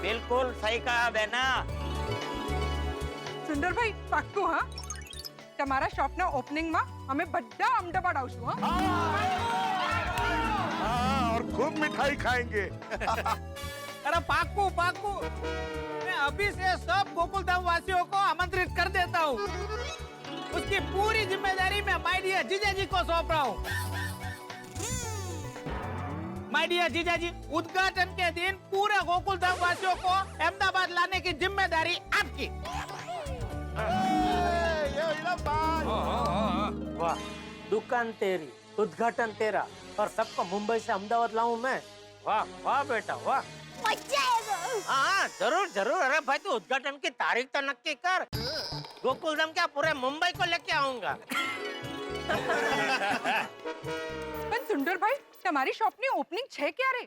बिल्कुल सही कहा बहना। સુંદરભાઈ પાક્કું હા તમારા શોપના ઓપનિંગમાં અમે બધા અમદાવાદ આવશું હા हाँ, और खूब मिठाई खाएंगे। अरे पाकू पाकू, मैं अभी से सब गोकुलधाम वासियों को आमंत्रित कर देता हूँ। उसकी पूरी जिम्मेदारी मैं माय डियर जीजा जी को सौंप रहा हूँ। माय डियर जीजा जी, उद्घाटन के दिन पूरे गोकुलधाम वासियों को अहमदाबाद लाने की जिम्मेदारी आपकी। वाह, दुकान तेरी, उद्घाटन तेरा और सबको मुंबई से अहमदाबाद लाऊं मैं। वाह वाह बेटा वाह। मजा आएगा। हाँ जरूर जरूर। अरे भाई तू उद्घाटन की तारीख तो नक्की कर। गोकुलधाम क्या पूरे मुंबई को लेके आऊंगा। પણ સુંદરભાઈ તમારી શોપની ઓપનિંગ છે ક્યારે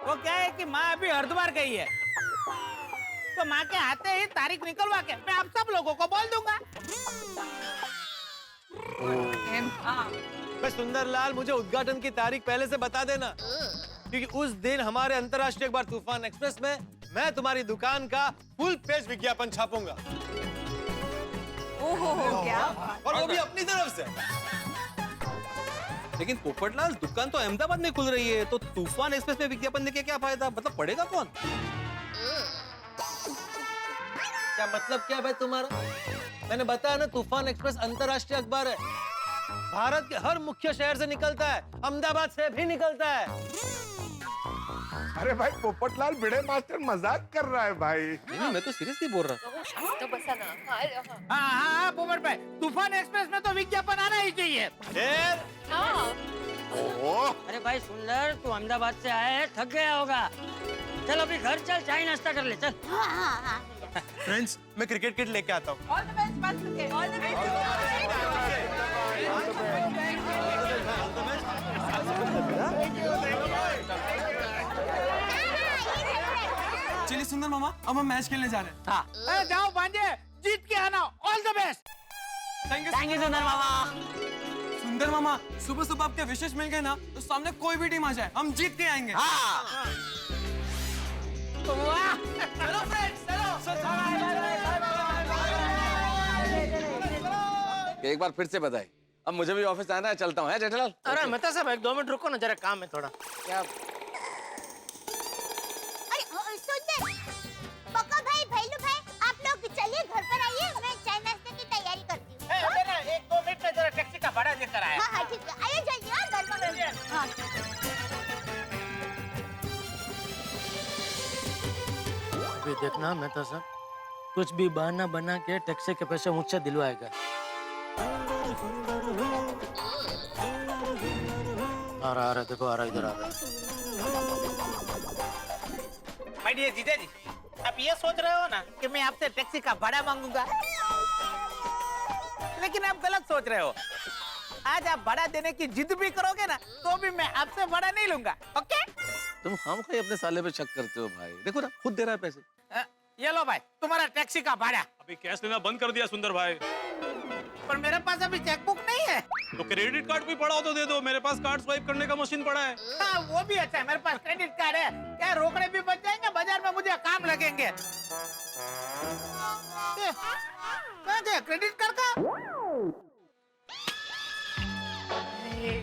वो क्या है कि माँ अभी हरिद्वार गई है, तो माँ के आते ही तारीख निकलवा के मैं आप सब लोगों को बोल दूंगा। એમ હા भाई सुंदरलाल, मुझे उद्घाटन की तारीख पहले से बता देना, क्योंकि उस दिन हमारे अंतर्राष्ट्रीय अखबार तूफान एक्सप्रेस में मैं तुम्हारी दुकान का फुल पेज विज्ञापन छापूंगा। ઓહો क्या और वो भी अपनी तरफ से। लेकिन पोपटलाल, दुकान तो अहमदाबाद में खुल रही है, तो तूफान एक्सप्रेस में विज्ञापन देके क्या फायदा? मतलब पढ़ेगा कौन? क्या मतलब क्या भाई तुम्हारा? मैंने बताया ना, तूफान एक्सप्रेस अंतर्राष्ट्रीय अखबार है, भारत के हर मुख्य शहर से निकलता है, अहमदाबाद से भी निकलता है। अरे भाई पोपटलाल, बड़े मास्टर मजाक कर रहा है भाई। नहीं, मैं तो सीरियसली बोल रहा हूँ। तो बसा ना। हाँ हाँ हाँ पोपट भाई, तूफान एक्सप्रेस में तो विज्ञापन आना ही चाहिए। अरे भाई सुंदर, तू अहमदाबाद से आया है, थक गया होगा। चल अभी घर चल, चाय नाश्ता कर ले चल। हाँ हाँ हाँ। फ्रेंड्स, मैं क्रिकेट किट लेके आता हूँ। ઓલ ધ બેસ્ટ પાછું કે ઓલ ધ બેસ્ટ चलिए सुंदर मामा, अब हम मैच खेलने जा रहे हैं। हाँ अरे जाओ भांजे, जीत के आना। All the best. Thank you सुंदर मामा। सुंदर मामा, सुबह सुबह आपके विशेष मिल गए ना, तो सामने कोई भी टीम आ जाए, हम जीत के आएंगे। हाँ वाह, चलो फ्रेंड्स चलो। एक बार फिर से बधाई। अब मुझे भी ऑफिस आना है, चलता हूँ जेठालाल। अरे मेहता साहब, एक 2 मिनट रुको ना, जरा काम है थोड़ा। क्या अरे सुंदर, पक्का भाई, भैलू भाई, आप लोग चलिए घर पर आइए, मैं चाय नाश्ते की तैयारी करती हूँ। एक 2 मिनट में जरा टैक्सी का भाड़ा लेकर आया। हाँ हाँ ठीक है, आइए जल्दी। हाँ घर पर हाँ। अभी देखना मेहता साहब, कुछ भी बहाना बना के टैक्सी के पैसे मुझसे दिलवाएगा। आ रहा देखो, आ रहा इधर आ रहा। माय डियर जीजा जी, आप ये सोच रहे हो ना कि मैं आपसे टैक्सी का भाड़ा मांगूंगा, लेकिन आप गलत सोच रहे हो। आज आप भाड़ा देने की जिद भी करोगे ना, तो भी मैं आपसे भाड़ा नहीं लूंगा। ओके? तुम खामखा अपने साले पे शक करते हो भाई। देखो ना, खुद दे रहा है पैसे। ये लो भाई, तुम्हारा टैक्सी का भाड़ा। अभी कैश लेना बंद कर दिया सुंदर भाई। पर मेरे पास अभी चेकबुक नहीं है। तो क्रेडिट कार्ड भी पड़ा हो तो दे दो, मेरे पास कार्ड स्वाइप करने का मशीन पड़ा है। हाँ वो भी अच्छा है, मेरे पास क्रेडिट कार्ड है। क्या रोकड़े भी बच जाएंगे, बाजार में मुझे काम लगेंगे। कहाँ गया क्रेडिट कार्ड का?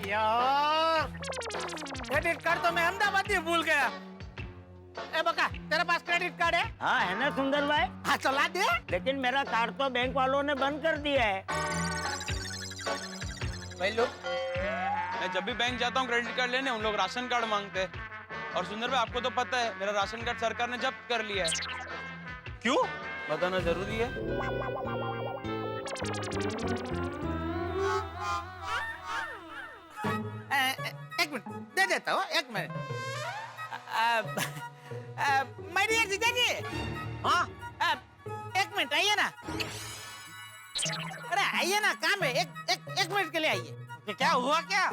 यार, क्रेडिट कार्ड तो मैं अहमदाबाद ही भूल गया। ए बका, तेरे पास क्रेडिट कार्ड है? हाँ है ना सुंदर भाई, हाँ चला दे। लेकिन मेरा कार्ड तो बैंक वालों ने बंद कर दिया है। भाई लोग, मैं जब भी बैंक जाता हूँ क्रेडिट कार्ड लेने, उन लोग राशन कार्ड मांगते हैं। और सुंदर भाई, आपको तो पता है मेरा राशन कार्ड सरकार ने जब्त कर लिया है। क्यों बताना जरूरी है? एक मिनट दे देता हूँ, एक मिनट। माय डियर जीजा जी, हाँ एक मिनट आइए ना। अरे आइए ना, काम है। एक मिनट के लिए आइए। क्या हुआ क्या?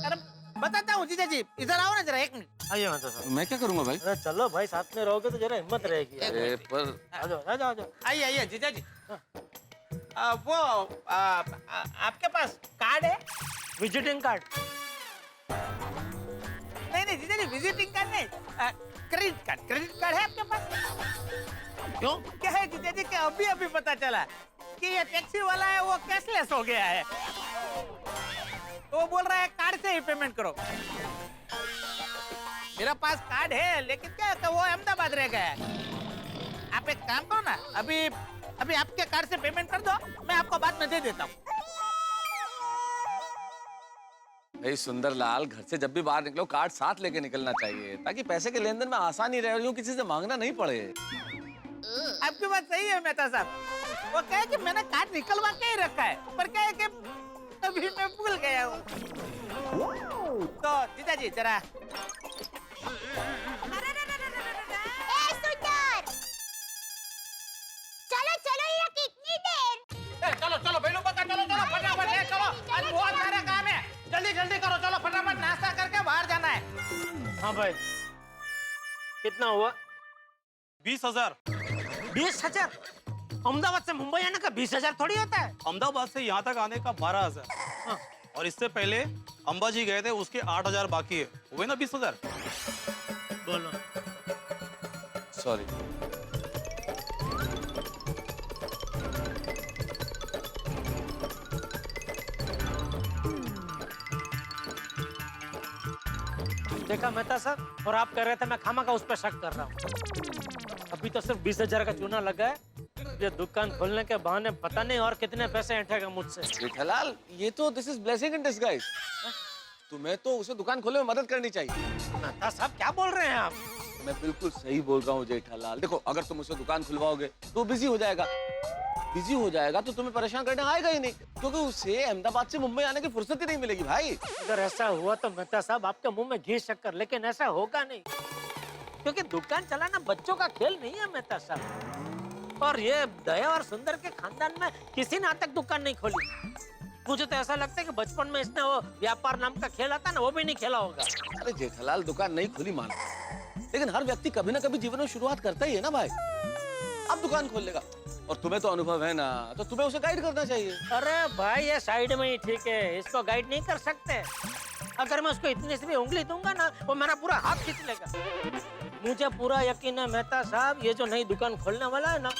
अरे बताता हूँ जीजा जी, इधर आओ ना जरा, 1 मिनट। आइए मेहता साहब। मैं क्या करूंगा भाई? अरे चलो भाई, साथ में रहोगे तो जरा हिम्मत रहेगी। अरे पर आ जाओ आ जाओ आ जाओ। आइए आइए जीजा जी। वो आपके पास कार्ड है? Visiting card? नहीं जीजा जी, विजिटिंग कार्ड नहीं, क्रेडिट कार्ड है आपके पास? क्यों? क्या है जीजा जी कि अभी अभी पता चला कि ये टैक्सी वाला है वो कैशलेस हो गया है, तो वो बोल रहा है कार्ड से ही पेमेंट करो। मेरा पास कार्ड है लेकिन क्या है कि वो अहमदाबाद रह गया है। आप एक काम करो ना, अभी आपके कार्ड से पेमेंट कर दो, मैं आपको बाद में दे देता हूँ। भाई सुंदरलाल, घर से जब भी बाहर निकलो कार्ड साथ लेके निकलना चाहिए ताकि पैसे के लेन देन में आसानी रहे और यूं किसी से मांगना नहीं पड़े। आपकी बात सही है मेहता साहब। वो क्या है कि मैंने कार्ड निकलवा के ही रखा है, पर क्या है कि अभी मैं भूल गया हूँ। तो जीजा जी जरा ए सुंदर, चलो चलो, ये कितनी देर? चलो चलो बेलू पका, चलो चलो फटाफट है, चलो आज बहुत सारा काम है, जल्दी जल्दी करो, चलो फटाफट नाश्ता करके बाहर जाना है। हाँ भाई, कितना हुआ? 20,000। 20,000? अहमदाबाद से मुंबई आने का 20,000 थोड़ी होता है। अहमदाबाद से यहाँ तक आने का 12,000। और इससे पहले अंबाजी गए थे, उसके 8,000 बाकी है, हुए ना 20,000। बोलो। सॉरी। देखा मेहता साहब, और आप कह रहे थे मैं खामा का उस पर शक कर रहा हूँ। अभी तो सिर्फ 20,000 का चूना लगा है। ये दुकान खोलने के बहाने पता नहीं और कितने पैसे ऐंठेगा मुझसे। जेठालाल, ये तो this is blessing in disguise. तुम्हें तो उसे दुकान खोलने में मदद करनी चाहिए। मेहता साहब क्या बोल रहे हैं आप? मैं बिल्कुल सही बोल रहा हूँ जेठालाल। देखो, अगर तुम उसे दुकान खुलवाओगे तो बिजी हो जाएगा। बिजी हो जाएगा तो तुम्हें परेशान करने आएगा ही नहीं, क्योंकि उसे अहमदाबाद से मुंबई आने की फुर्सत ही नहीं मिलेगी भाई। अगर ऐसा हुआ तो मेहता साहब आपके मुंह में घी शक्कर, लेकिन ऐसा होगा नहीं, क्योंकि दुकान चलाना बच्चों का खेल नहीं है मेहता साहब। और ये दया और सुंदर के खानदान में किसी ने आज तक दुकान नहीं खोली। मुझे तो ऐसा लगता है कि बचपन में इसने वो व्यापार नाम का खेल आता ना, वो भी नहीं खेला होगा। अरे जेठालाल, दुकान नहीं खुली मान, लेकिन हर व्यक्ति कभी ना कभी जीवन में शुरुआत करता ही है ना भाई। अब दुकान खोल लेगा, और तुम्हें तो अनुभव है ना, तो तुम्हें उसे गाइड करना चाहिए। अरे भाई, ये साइड में ही ठीक है, इसको गाइड नहीं कर सकते। अगर मैं उसको इतनी सी भी उंगली दूंगा ना, वो मेरा पूरा हाथ खींच लेगा। मुझे पूरा यकीन है मेहता साहब, ये जो नई दुकान खोलने वाला है ना,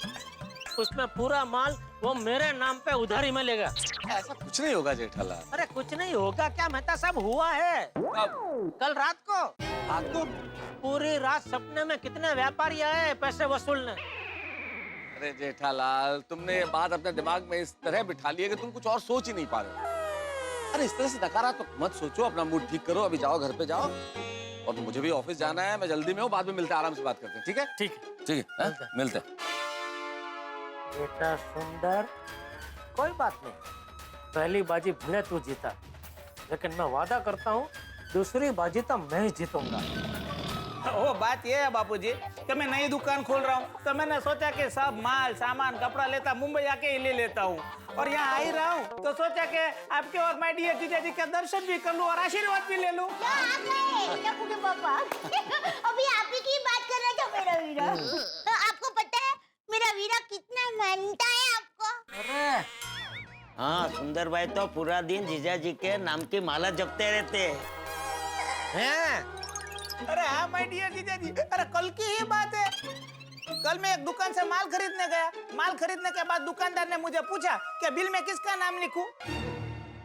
उसमें पूरा माल वो मेरे नाम पे उधारी में लेगा। ऐसा कुछ नहीं होगा जेठालाल। अरे कुछ नहीं होगा क्या मेहता साहब, हुआ है। कल रात को पूरी रात सपने में कितने व्यापारी आए पैसे वसूलने। अरे जेठालाल, तुमने ये बात अपने दिमाग में इस तरह बिठा ली है कि तुम कुछ और सोच ही नहीं पा रहे हो। अरे इस तरह से नकारात्मक मत सोचो, अपना मूड ठीक करो। अभी जाओ, घर पे जाओ, और मुझे भी ऑफिस जाना है, मैं जल्दी में हूँ। बाद में मिलते हैं, आराम से बात करते हैं, ठीक है? ठीक है, मिलते हैं। बेटा सुंदर, कोई बात नहीं, पहली बाजी भले तू जीता, लेकिन मैं वादा करता हूँ दूसरी बाजी तो मैं ही जीतूंगा। वो बात ये है बापूजी कि मैं नई दुकान खोल रहा हूँ, तो मैंने सोचा कि सब माल सामान कपड़ा लेता मुंबई आके ही ले लेता हूँ, और यहाँ आ ही रहा हूँ तो सोचा कि आपके और माय डियर जीजा जी का दर्शन भी कर लूँ और आशीर्वाद भी ले लूँ। पापा अभी आप ही की बात कर रहा था मेरा वीरा। तो आपको पता है मेरा वीरा कितना मानता है आपको? अरे हाँ, सुंदर भाई तो पूरा दिन जीजा जी के नाम की माला जपते रहते हैं? अरे हाँ माय डियर जीजा जी, अरे कल की ही बात है। कल मैं एक दुकान से माल खरीदने गया। माल खरीदने के बाद दुकानदार ने मुझे पूछा कि बिल में किसका नाम लिखूं?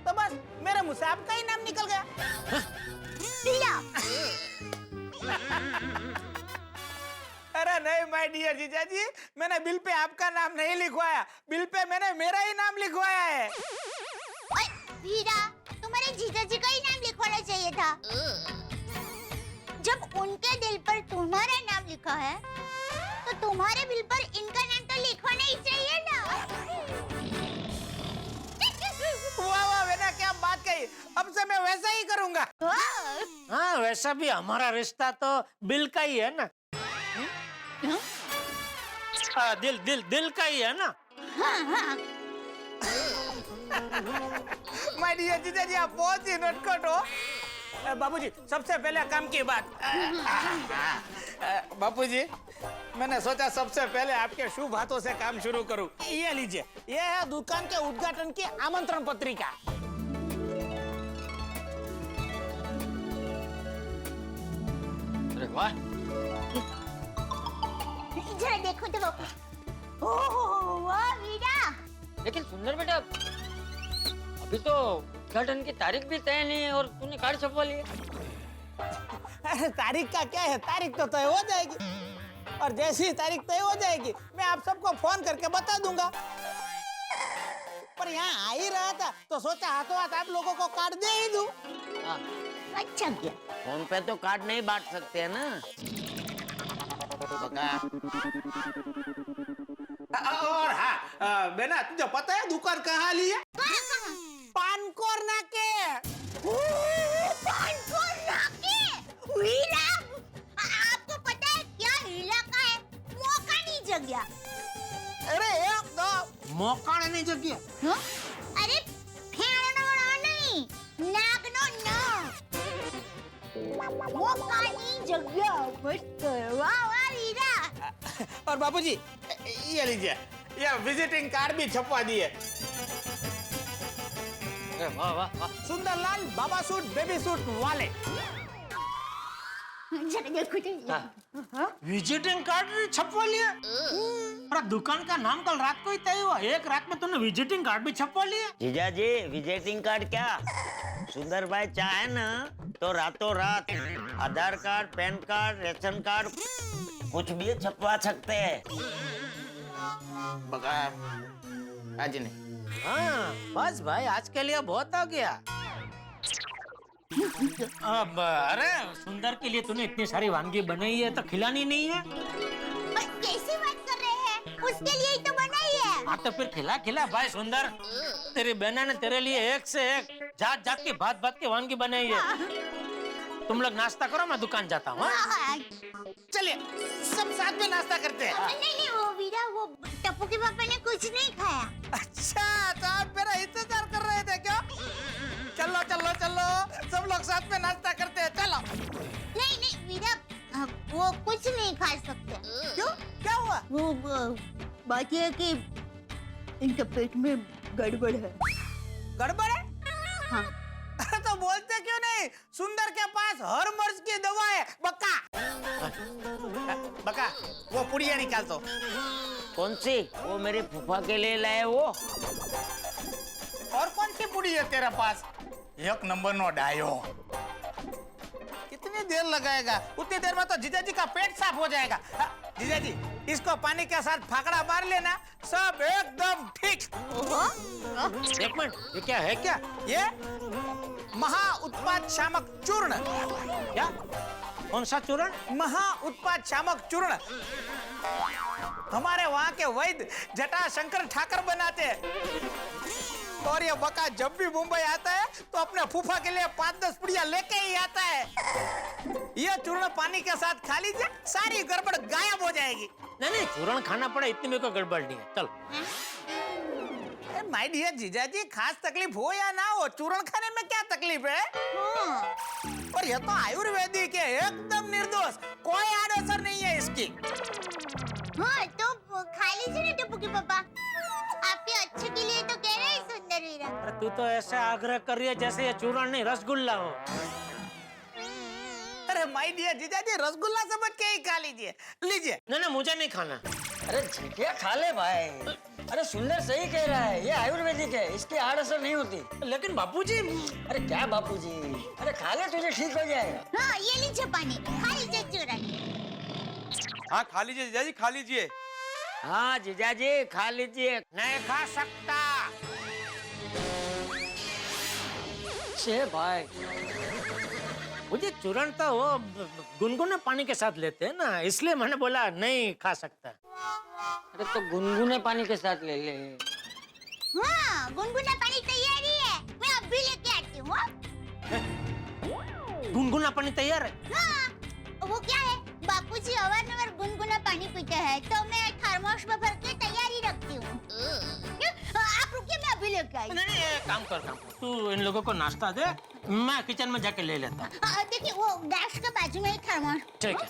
तो बस मेरे मुंह से आपका ही नाम निकल गया। अरे नहीं माय डियर जीजा जी, मैंने बिल पे आपका नाम नहीं लिखवाया, बिल पे मैंने मेरा ही नाम लिखवाया है। वीरा, तुम्हारे जीजा जी का ही नाम लिखवाना चाहिए था। जब उनके दिल पर तुम्हारा नाम लिखा है, तो तुम्हारे बिल पर इनका नाम तो लिखवाना ही चाहिए ना। वाह वाह, बेटा क्या बात कही, अब से मैं वैसा ही करूंगा। हाँ, वैसा भी हमारा रिश्ता तो बिल का ही है ना। दिल का ही है ना। माय डियर जीजा जी, आप बहुत ही नटखट हो। बाबूजी, सबसे पहले काम की बात। बापूजी, मैंने सोचा सबसे पहले आपके शुभ हाथों से काम शुरू करूं। ये लीजिए, ये है दुकान के उद्घाटन की आमंत्रण पत्रिका। अरे वाह, जरा देखो तो बापू। ओह वाह वीरा। लेकिन सुंदर बेटा, अभी तो उद्घाटन की तारीख भी तय नहीं है और तूने कार्ड छपवा लिया। अरे तारीख का क्या है, तारीख तो तय हो जाएगी और जैसी ही तारीख तय हो जाएगी मैं आप सबको फोन करके बता दूंगा। पर यहाँ आ ही रहा था तो सोचा हाथों हाथ आप लोगों को कार्ड दे ही दूं। अच्छा किया। फोन पे तो कार्ड नहीं बांट सकते हैं ना। और हाँ बेना, तुझे पता है दुकान कहाँ ली है? पानकोर नाके। पानकोर नाके। वीरा, आपको पता है क्या इलाका है? मोकानी जगह। अरे एकदम मोकाणी जगह। हाँ? अरे फेणनो नहीं, नागनो न। मोकानी जगह। मस्त। वाह वाह वीरा। और बाबूजी ये लीजिए, ये विजिटिंग कार्ड भी छपवा दिए। वाह वाह वाह। सुंदरलाल बाबा सूट बेबी सूट वाले। जरा देखो तो। विजिटिंग कार्ड छपवा लिया? अरे दुकान का नाम कल रात को ही तय हुआ, एक रात में तूने विजिटिंग कार्ड भी छपवा लिया? जीजा जी विजिटिंग कार्ड क्या, सुंदर भाई चाहे ना तो रातों रात Aadhaar card, PAN card, ration card कुछ भी छपवा सकते हैं। आज नहीं। हाँ बस भाई, आज के लिए बहुत हो गया। अब अरे सुंदर के लिए तूने इतनी सारी वानगी बनाई है तो खिलानी नहीं है? कैसी बात कर रहे हैं? उसके लिए ही तो बनाई है। हाँ तो फिर खिला खिला भाई सुंदर। तेरी बहना ने तेरे लिए एक से एक जात जात की बात बात की वानगी बनाई है। तुम लोग नाश्ता करो, मैं दुकान जाता हूँ। चलिए सब साथ में नाश्ता करते हैं। नहीं वो वीरा, वो टप्पू के पापा ने कुछ नहीं खाया। अच्छा तो आप मेरा इंतजार कर रहे थे क्या? चलो चलो चलो सब लोग साथ में नाश्ता करते हैं, चलो। नहीं वीरा, वो कुछ नहीं खा सकते। क्यों? क्या हुआ? वो बात ये है कि इनके पेट में गड़बड़ है। गड़बड़ है? हाँ। अरे तो बोलते क्यों नहीं, सुंदर के पास हर मर्ज की दवा है। बक्का बक्का वो पुड़िया निकाल दो। कौन सी? वो मेरी फूफा के लिए लाए वो। और कौन सी पुड़ी है तेरे पास? एक नंबर नो डायो। कितनी देर लगाएगा? उतनी देर में तो जीजा जी का पेट साफ हो जाएगा। जीजा जी इसको पानी के साथ फाकड़ा मार लेना, सब एकदम ठीक। एक मिनट, ये क्या है? क्या ये महा उत्पाद शामक चूर्ण। क्या? कौन सा चूर्ण? महा उत्पाद शामक चूर्ण हमारे वहाँ के वैद्य जटा शंकर ठाकर बनाते हैं। और ये बका जब भी मुंबई आता है तो अपने फूफा के लिए 5-10 पुड़िया लेके ही आता है। ये चूर्ण पानी के साथ खा लीजिए, सारी गड़बड़ गायब हो जाएगी। नहीं चूर्ण खाना पड़ा, इतनी में कोई गड़बड़ नहीं है। चल माय डियर जीजा जी, खास तकलीफ हो या ना हो, चूर्ण खाने में क्या तकलीफ है? और ये तो आयुर्वेदिक है, एकदम निर्दोष, कोई आड़ असर नहीं है इसकी। हाँ तो खा लीजिए ना टप्पू के पापा, आपके अच्छे के लिए तो कह रहे हैं सुंदर वीरा। अरे तू तो ऐसे आग्रह कर रही है जैसे ये चूर्ण नहीं रसगुल्ला हो। अरे माय डियर जीजा जी, रसगुल्ला समझ के ही खा लीजिए। लीजिए। नहीं मुझे नहीं खाना। अरे झिटिया खा ले भाई। अरे सुंदर सही कह रहा है, ये आयुर्वेदिक है, इसकी आड़ असर नहीं होती। लेकिन बापूजी। अरे क्या बापूजी, अरे खा ले, तुझे ठीक हो जाएगा। हाँ ये लीजिए पानी, खा लीजिए चूर्ण। हाँ खा लीजिए जीजा जी, खा लीजिए। हाँ जीजा जी खा लीजिए। नहीं खा सकता। छे भाई, मुझे चूर्ण तो वो गुनगुने पानी के साथ लेते हैं ना, इसलिए मैंने बोला नहीं खा सकता। अरे तो गुनगुने पानी के साथ ले ले। हाँ गुनगुना पानी तैयार ही है, मैं अब भी लेके आती हूँ। गुनगुना पानी तैयार है? हाँ, वो क्या है, बापूजी अवारनवार गुनगुना पानी पीते हैं तो मैं थर्मोस में भर के तैयारी रखती हूँ। आप रुकिए, मैं अभी लेके आई। नहीं काम कर, तू इन लोगों को नाश्ता दे, मैं किचन में जाके ले लेता हूँ। देखिए वो गैस के बाजू में ही थर्मोस। ठीक है।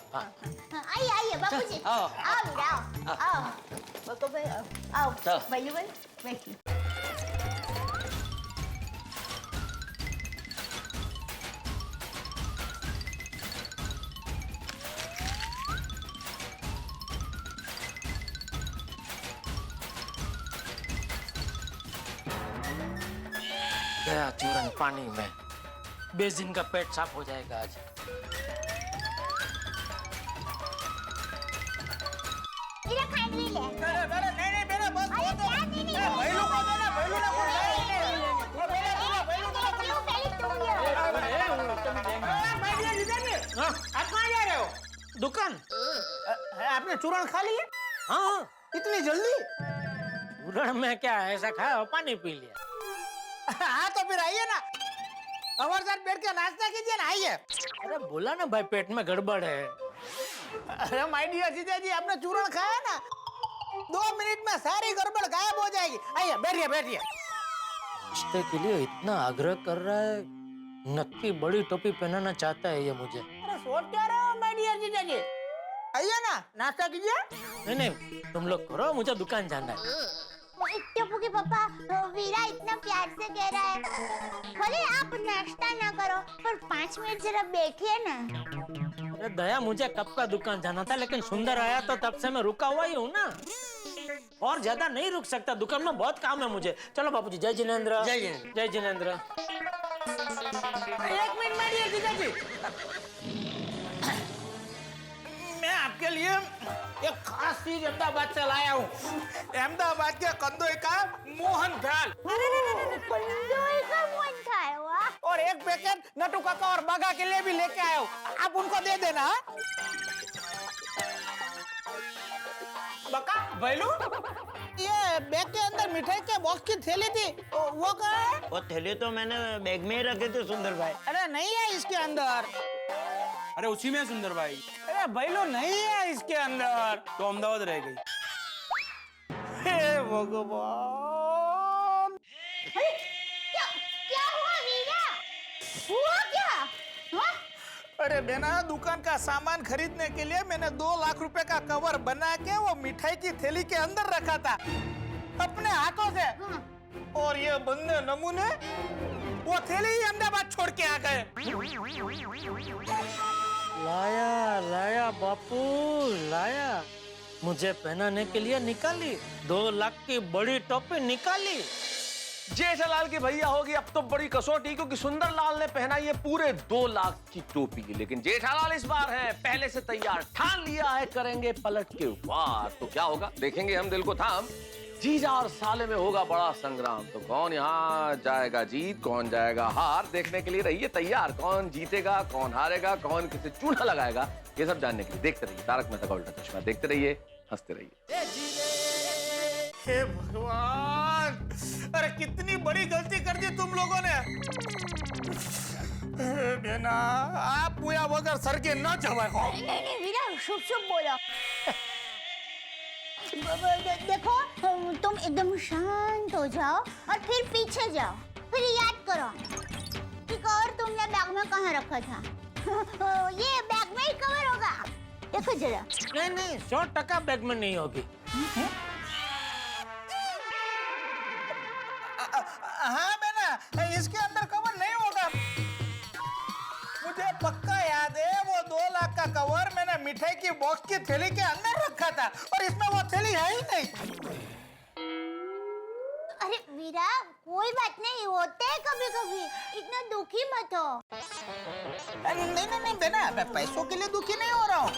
आइए बापूजी, आओ। आओ बेटा आओ, बको भाई आओ, भाई बैठिए। गया चूरन पानी में, बेसिन का पेट साफ हो जाएगा आज। वीरा खाने ले। नहीं बेटा बस अरे क्या नहीं नहीं। भैलू को देना, भैलू ना को आप कहाँ जा रहे हो? दुकान। आपने चूरण खा लिया? हाँ, इतनी जल्दी? चूरन में क्या ऐसा खाया और पानी पी लिया। हाँ तो फिर आइए ना, हमारे साथ बैठ के नाश्ता कीजिए ना, आइए। अरे बोला ना भाई, पेट में गड़बड़ है। अरे माय डियर जीजा जी, आपने चूरण खाया ना, 2 मिनट में सारी गड़बड़ गायब हो जाएगी। आइए बैठिए बैठिए। रिश्ते के लिए इतना आग्रह कर रहा है, नक्की बड़ी टोपी पहनाना चाहता है ये मुझे। अरे सोच क्या रहे हो माय डियर जीजा जी? आइए ना, नाश्ता कीजिए। नहीं तुम लोग करो, मुझे दुकान जाना है। टप्पू के पापा, वीरा इतना प्यार से कह रहा है, भले आप नाश्ता ना करो पर 5 मिनट जरा बैठिए ना। अरे दया, मुझे कब का दुकान जाना था, लेकिन सुंदर आया तो तब से मैं रुका हुआ ही हूँ ना, और ज्यादा नहीं रुक सकता, दुकान में बहुत काम है मुझे। चलो बापूजी। जय जिनेंद्र। जय जिनेंद्र। जय जिनेंद्र। 1 मिनट माय डियर जीजा जी, मैं आपके लिए एक खास चीज अहमदाबाद से लाया हूँ। अहमदाबाद के कंदोई का मोहन थाल कंदोई का मन खाया हुआ। और 1 पैकेट नटू काका और बागा के लिए भी लेके आया हूँ, आप उनको दे देना। बका भैलू, ये बैग के अंदर मिठाई के बॉक्स की थैली थी, वो कहाँ है? वो थैली तो मैंने बैग में ही रखे थे सुंदर भाई। अरे नहीं है इसके अंदर। अरे उसी में है सुंदर भाई। अरे भैलू नहीं है इसके अंदर। तो अहमदाबाद रह गई। हे भगवान, क्या क्या हुआ वीरा? हुआ क्या? हाँ? अरे बेना, दुकान का सामान खरीदने के लिए मैंने 2 लाख रुपए का कवर बना के वो मिठाई की थैली के अंदर रखा था अपने हाथों से, और ये बंदे नमूने वो थैली ही अहमदाबाद छोड़ के आ गए। लाया लाया बापू लाया, मुझे पहनाने के लिए निकाली, 2 लाख की बड़ी टोपी निकाली। जेठालाल की भैया होगी अब तो बड़ी कसौटी, क्योंकि सुंदरलाल ने पहनाई है पूरे 2 लाख की टोपी। लेकिन जेठालाल इस बार है पहले से तैयार, ठान लिया है करेंगे पलट के वार। तो क्या होगा देखेंगे हम, दिल को थाम। जीजा और साले में होगा बड़ा संग्राम, तो कौन यहाँ जाएगा जीत, कौन जाएगा हार, देखने के लिए रहिए तैयार। कौन जीतेगा, कौन हारेगा, कौन किसे चूल्हा लगाएगा, ये सब जानने के लिए देखते रहिए तारक मेहता का उल्टा चश्मा। देखते रहिए, हंसते रहिए। हे भगवान, अरे कितनी बड़ी गलती कर दी तुम लोगों ने। बेना, आप पुया वगैरह सर के न जवाओ। नहीं वीरा, शुभ बोलो। देखो, तुम एकदम शांत हो जाओ और फिर पीछे जाओ, फिर याद करो कि कवर तुमने बैग में कहाँ रखा था। ये बैग में ही कवर होगा, देखो जरा। नहीं 100% बैग में नहीं होगी। हाँ बेना, इसके अंदर कवर नहीं होगा। मुझे पक्का याद है वो 2 लाख का कवर मैंने मिठाई की बॉक्स की थैली के अंदर रखा था, और इसमें वो थैली है ही नहीं। अरे वीरा, कोई बात नहीं, होते है कभी कभी, इतना दुखी मत हो। नहीं बेना, मैं पैसों के लिए दुखी नहीं हो रहा हूँ।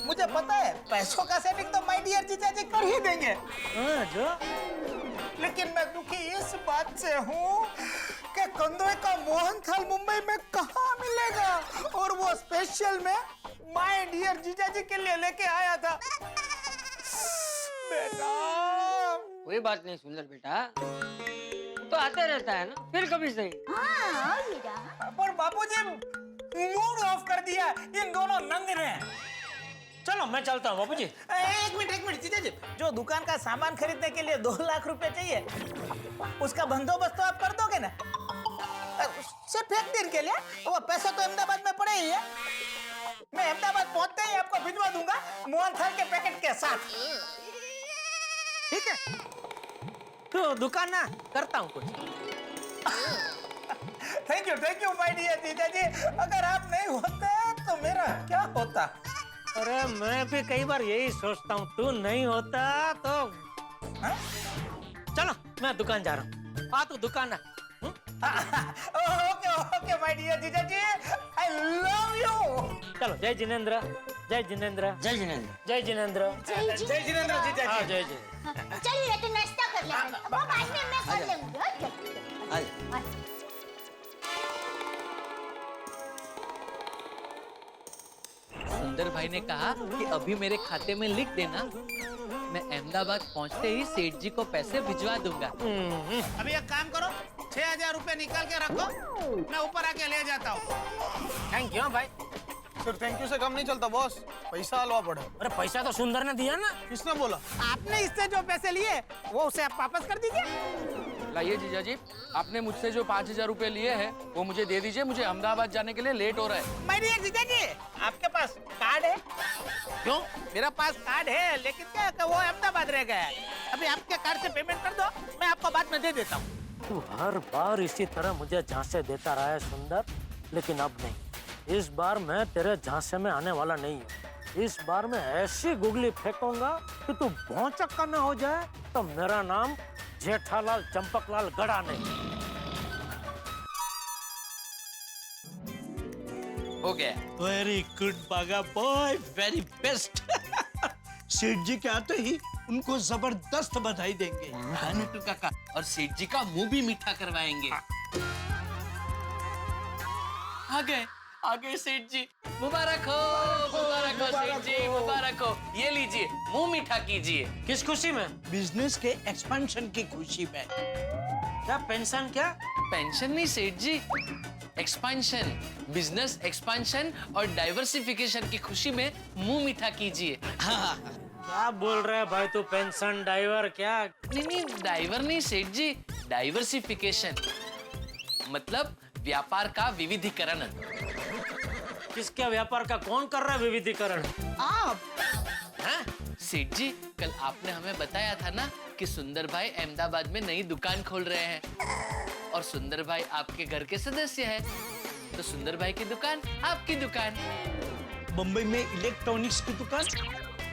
मुझे पता है पैसों का सेटिंग तो माय डियर जीजा जी कर ही देंगे। हाँ, जो लेकिन मैं दुखी इस बात से हूँ कि कंदोई का मोहन थाल मुंबई में कहाँ मिलेगा, और वो स्पेशल में माय डियर जीजा जी के लिए लेके आया था। बेटा, कोई बात नहीं सुंदर बेटा, तो आते रहता है ना, फिर कभी सही। हाँ वीरा। पर बापूजी मूड ऑफ कर दिया इन दोनों नंग ने। चलो मैं चलता हूँ बापूजी। एक मिनट जीजा जी, जो दुकान का सामान खरीदने के लिए 2 लाख रुपए चाहिए, उसका बंदोबस्त तो आप कर दोगे ना? सिर्फ 1 दिन के लिए, वो पैसा तो अहमदाबाद में पड़े ही है। मैं अहमदाबाद पहुंचते ही आपको भिजवा दूंगा मोहन थाल के पैकेट के साथ। ठीक है, तो दुकान ना करता हूँ कुछ। थैंक यू माय डियर जीजा जी, अगर आप नहीं होते तो मेरा क्या होता। अरे मैं भी कई बार यही सोचता हूँ, तू नहीं होता तो। हाँ? चलो मैं दुकान जा रहा हूँ, आ तू दुकान आ। ओके ओके माय डियर जीजा जी, आई लव यू। चलो जय जिनेंद्र, जय जिनेंद्र, जय जिनेंद्र। जय जिनेंद्र। जय जी। जय जिनेंद्र जीजा हाँ जी। जय जिनेंद्र। चलिए तो नाश्ता कर लेंगे, वो बाद में मैं कर लूंगी। हाँ, चलिए। आइए। सुंदर भाई ने कहा कि अभी मेरे खाते में लिख देना, मैं अहमदाबाद पहुंचते ही सेठ जी को पैसे भिजवा दूंगा। अभी एक काम करो, 6,000 रुपए निकाल के रखो, मैं ऊपर आके ले जाता हूँ। थैंक यू भाई। सिर्फ थैंक यू से काम नहीं चलता बॉस, पैसा हलवा पड़े। अरे पैसा तो सुंदर ने दिया ना। किसने बोला? आपने इससे जो पैसे लिए वो उसे आप वापस कर दीजिए। लाइए जीजा जी, आपने मुझसे जो 5,000 रुपए लिए हैं वो मुझे दे दीजिए, मुझे अहमदाबाद जाने के लिए लेट हो रहा है। मैं नहीं जीजा जी, आपके पास कार्ड है? क्यों? मेरा पास कार्ड है, लेकिन क्या है, वो अहमदाबाद रह गया है। अभी आपके कार्ड से पेमेंट कर दो, मैं आपको बाद में दे देता हूँ। तू हर बार इसी तरह मुझे झांसे देता रहा है सुंदर, लेकिन अब नहीं। इस बार मैं तेरे झांसे में आने वाला नहीं हूँ। इस बार मैं ऐसी गुगली फेंकूंगा कि तू भौचक्का न हो जाए, तो मेरा नाम जेठालाल चंपकलाल गड़ा नहीं। हो गया। वेरी गुड बागा बॉय, वेरी बेस्ट। सेठ जी के आते ही उनको जबरदस्त बधाई देंगे। हाँ नट्टू काका, और सेठ जी का मुंह भी मीठा करवाएंगे। आ गए सेठ जी, मुबारक हो, मुबारक हो सेठ जी, मुबारक हो। ये लीजिए, मुंह मीठा कीजिए। किस खुशी में? बिजनेस के एक्सपेंशन की खुशी में। क्या पेंशन? क्या पेंशन नहीं सेठ जी, एक्सपेंशन, बिजनेस एक्सपेंशन और डाइवर्सिफिकेशन की खुशी में मुंह मीठा कीजिए। क्या बोल रहा है भाई तू? पेंशन, डाइवर क्या? नहीं, डाइवर नहीं सेठ जी, डाइवर्सिफिकेशन मतलब व्यापार का विविधीकरण। किसके व्यापार का? कौन कर रहा है विविधीकरण? आप हाँ सेठ जी, कल आपने हमें बताया था ना कि सुंदर भाई अहमदाबाद में नई दुकान खोल रहे हैं और सुंदर भाई आपके घर के सदस्य हैं, तो सुंदर भाई की दुकान आपकी दुकान। मुंबई में इलेक्ट्रॉनिक्स की दुकान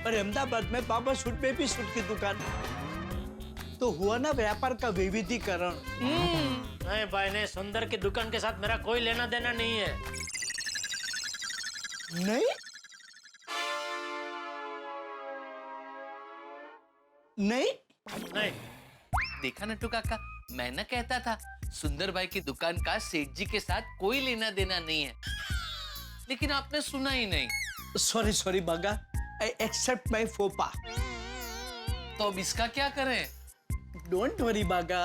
और अहमदाबाद में बाबा सूट बेबी सूट की दुकान, तो हुआ ना व्यापार का विविधीकरण। नहीं भाई नहीं, सुंदर की दुकान के साथ मेरा कोई लेना देना नहीं है। नहीं नहीं नहीं। देखा नट्टू काका, मैं ना कहता था सुंदर भाई की दुकान का सेठ जी के साथ कोई लेना देना नहीं है, लेकिन आपने सुना ही नहीं। सॉरी सॉरी बागा, आई एक्सेप्ट माय फोपा। तो अब इसका क्या करें? डोंट वरी बागा,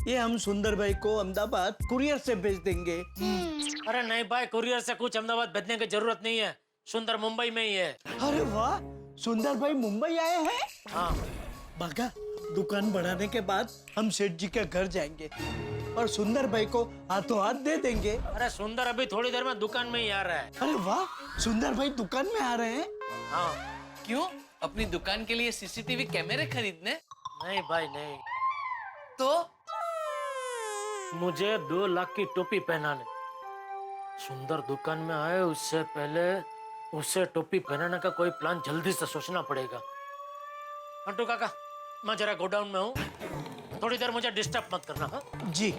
ये हम सुंदर भाई को अहमदाबाद कुरियर से भेज देंगे। अरे नहीं भाई, कुरियर से कुछ अहमदाबाद भेजने की जरूरत नहीं है। सुंदर मुंबई में ही है। अरे वाह, सुंदर भाई मुंबई आए हैं। हाँ बागा, दुकान बढ़ाने के बाद हम सेठ जी के घर जाएंगे और सुंदर भाई को हाथों हाथ दे देंगे। अरे सुंदर अभी थोड़ी देर में दुकान में ही आ रहा है। अरे वाह, सुंदर भाई दुकान में आ रहे हैं। हाँ। क्यों? अपनी दुकान के लिए सीसीटीवी कैमरे खरीदने? नहीं भाई नहीं, तो मुझे 2 लाख की टोपी पहनाने। सुंदर दुकान में आए उससे पहले उसे टोपी पहनाने का कोई प्लान जल्दी से सोचना पड़ेगा। अंटू काका, मैं जरा गोडाउन में हूँ, थोड़ी देर मुझे डिस्टर्ब मत करना। हाँ जी।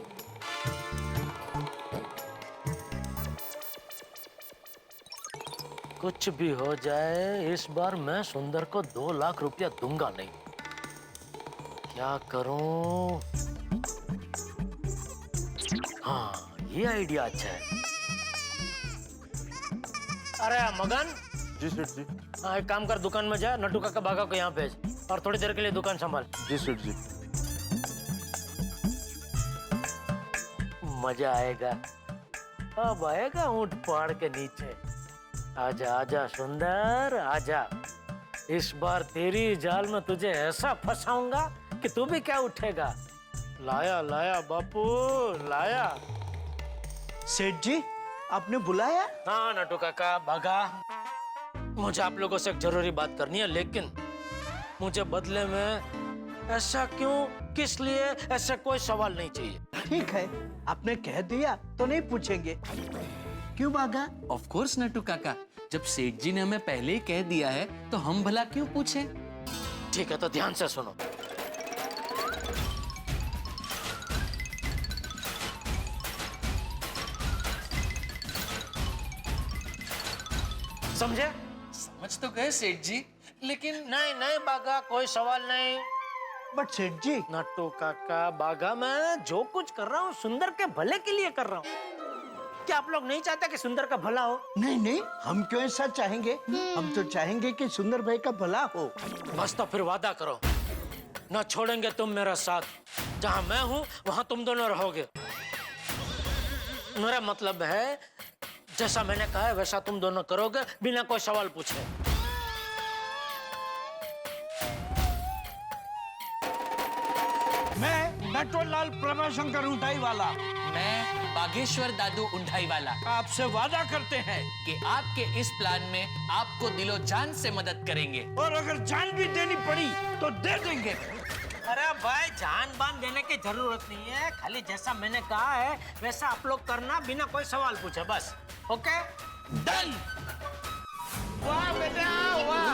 कुछ भी हो जाए, इस बार मैं सुंदर को 2 लाख रुपया दूंगा नहीं। क्या करूं? हाँ, ये आइडिया अच्छा है। अरे मगन। जी सेठ जी। हाँ, एक काम कर, दुकान में जा, नट्टू काका बागा को यहाँ भेज और थोड़ी देर के लिए दुकान संभाल। जी सेठ जी। मजा आएगा। अब आएगा ऊंट पहाड़ के नीचे। आजा आजा सुंदर, आजा। इस बार तेरी जाल में तुझे ऐसा फंसाऊंगा कि तू भी क्या उठेगा। लाया लाया बापू, लाया। सेठ जी, आपने बुलाया? हाँ नट्टू काका बागा, मुझे आप लोगों से एक जरूरी बात करनी है, लेकिन मुझे बदले में ऐसा क्यों, किस लिए, ऐसा कोई सवाल नहीं चाहिए। ठीक है, आपने कह दिया तो नहीं पूछेंगे। क्यों बागा? ऑफ कोर्स नट्टू काका, जब सेठ जी ने हमें पहले ही कह दिया है तो हम भला क्यों पूछें? ठीक है, तो ध्यान से सुनो। समझे? समझ तो गए सेठ जी, लेकिन नहीं नहीं बागा, कोई सवाल नहीं। बट सेठ जी, नट्टू काका, बागा, मैं जो कुछ कर रहा हूँ सुंदर के भले के लिए कर रहा हूँ। क्या आप लोग नहीं चाहते कि सुंदर का भला हो? नहीं नहीं, हम क्यों ऐसा चाहेंगे? हम तो चाहेंगे कि सुंदर भाई का भला हो। बस तो फिर वादा करो, न छोड़ेंगे तुम मेरा साथ। जहाँ मैं हूँ वहाँ तुम दोनों रहोगे। मेरा मतलब है जैसा मैंने कहा है वैसा तुम दोनों करोगे बिना कोई सवाल पूछे। मैं नटवरलाल प्रभाशंकर उठाई वाला, मैं बागेश्वर दादू उंठाई वाला आपसे वादा करते हैं कि आपके इस प्लान में आपको दिलो जान से मदद करेंगे। और अगर जान भी देनी पड़ी तो दे देंगे। अरे भाई, जान बान देने की जरूरत नहीं है, खाली जैसा मैंने कहा है वैसा आप लोग करना बिना कोई सवाल पूछे, बस। Okay, done. वाह बेटा वाह,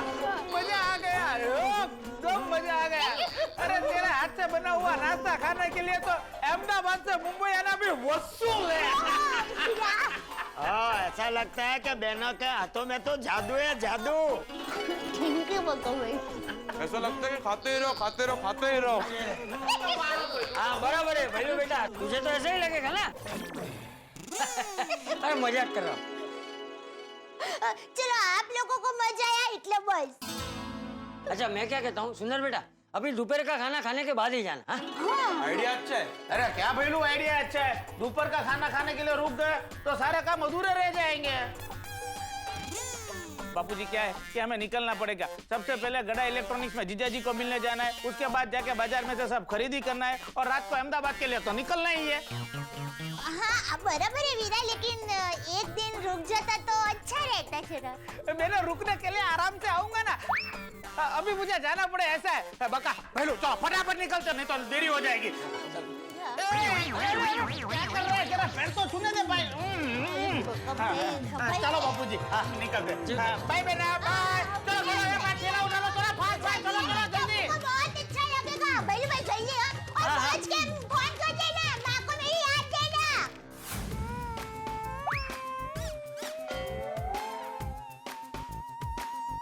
मजा आ गया, एकदम मजा आ गया। अरे तेरे हाथ से बना हुआ नाश्ता खाने के लिए तो अहमदाबाद से मुंबई आना भी वसूल है। ऐसा लगता है कि बहनों के हाथों में तो जादू है, जादू। थैंक यू बको भाई। ऐसा लगता है कि खाते ही रहो, खाते रहो, खाते ही रहो। हाँ बराबर है भाई बेटा, तुझे तो ऐसे ही लगेगा ना। अरे मजाक कर रहा हूँ। चलो आप लोगों को मजा आया इतने बस। अच्छा मैं क्या कहता हूँ सुंदर बेटा, अभी दोपहर का खाना खाने के बाद ही जाना। हाँ? आइडिया अच्छा है। अरे क्या भैलू आइडिया अच्छा है। दोपहर का खाना खाने के लिए रुक गए तो सारे काम अधूरे रह जाएंगे। बापूजी क्या है कि हमें निकलना पड़ेगा। सबसे पहले गड़ा इलेक्ट्रॉनिक्स में जीजा जी को मिलने जाना है, उसके बाद जाके बाजार में से सब खरीदी करना है और रात को अहमदाबाद के लिए तो निकलना ही है। हाँ बराबर है वीरा, लेकिन एक दिन रुक जाता तो अच्छा रहता जरा। मैंने रुकने के लिए आराम से आऊंगा ना। अभी मुझे जाना पड़े ऐसा है। बका भैलू चलो फटाफट निकलते, नहीं तो देरी हो जाएगी। क्या कर रहे हैं? जरा पैर तो छूने दे भाई। चलो बापूजी निकलते। बाय बेटा बाय। चलो चलो उठा लो, थोड़ा फास्ट फास्ट चलो चलो जल्दी। बहुत अच्छा लगेगा भैलू भाई, जल्दी। और आज के फोन कर देना, माँ को मेरी याद देना।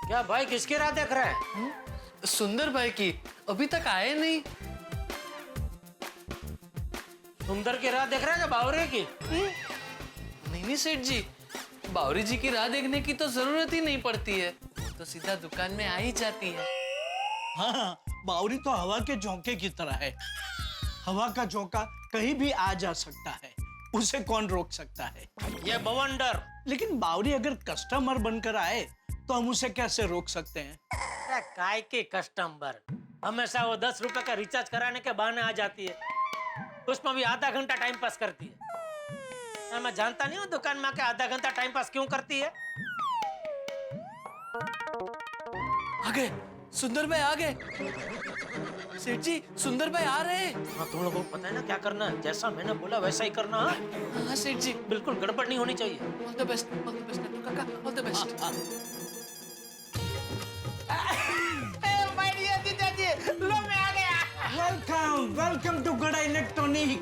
क्या भाई किसकी राह देख रहे हैं? सुंदर भाई की, अभी तक आए नहीं। सुंदर की राह देख रहे हैं कि बावरे की? नहीं सेठ जी, बावरी जी की राह देखने की तो जरूरत ही नहीं पड़ती है, तो सीधा दुकान में आ ही जाती है। हाँ, बावरी तो हवा के झोंके की तरह है। हवा का झोंका कहीं भी आ जा सकता है, उसे कौन रोक सकता है? ये बवंडर। लेकिन बावरी अगर कस्टमर बनकर आए तो हम उसे कैसे रोक सकते हैं? अरे काय के कस्टमर, हमेशा वो 10 रुपए का रिचार्ज कराने के बहाने आ जाती है, उसमें भी आधा घंटा टाइम पास करती है। मैं जानता नहीं हूँ दुकान में आके आधा घंटा टाइम पास क्यों करती है। आ गए, सुंदर भाई आ गए। सेठ जी, सुंदर भाई आ रहे हैं। हाँ, तुम लोगों को पता है ना क्या करना है, जैसा मैंने बोला वैसा ही करना है। हाँ सेठ जी, बिल्कुल गड़बड़ नहीं होनी चाहिए। ऑल द बेस्ट काका, all the best. My dear जीजा जी, लो मैं आ गया। Welcome welcome to Gada electronic.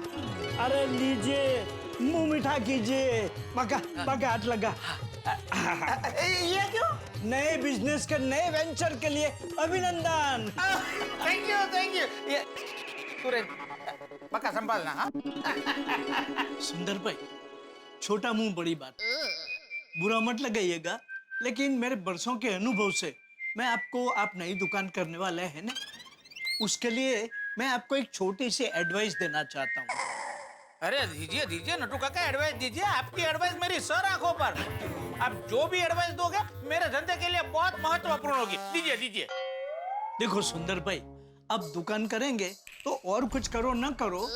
अरे लीजिए, मुंह मीठा कीजिए। बका बका हाथ लगा। ये क्यों? नए बिजनेस के नए वेंचर के लिए अभिनंदन। Thank you. ये तुरे पक्का संभालना। हाँ सुंदर भाई, छोटा मुंह बड़ी बात, बुरा मत लगाइएगा, लेकिन मेरे बरसों के अनुभव से मैं आपको, आप नई दुकान करने वाले हैं ना, उसके लिए मैं आपको एक छोटी सी एडवाइस देना चाहता हूँ। अरे दीजिए नटू काका, एडवाइस दीजिए। आपकी एडवाइस मेरी सर आंखों पर। आप जो भी एडवाइस दोगे मेरे धंधे के लिए बहुत महत्वपूर्ण होगी। दीजिए। देखो सुंदर भाई, अब दुकान करेंगे तो और कुछ करो ना करो,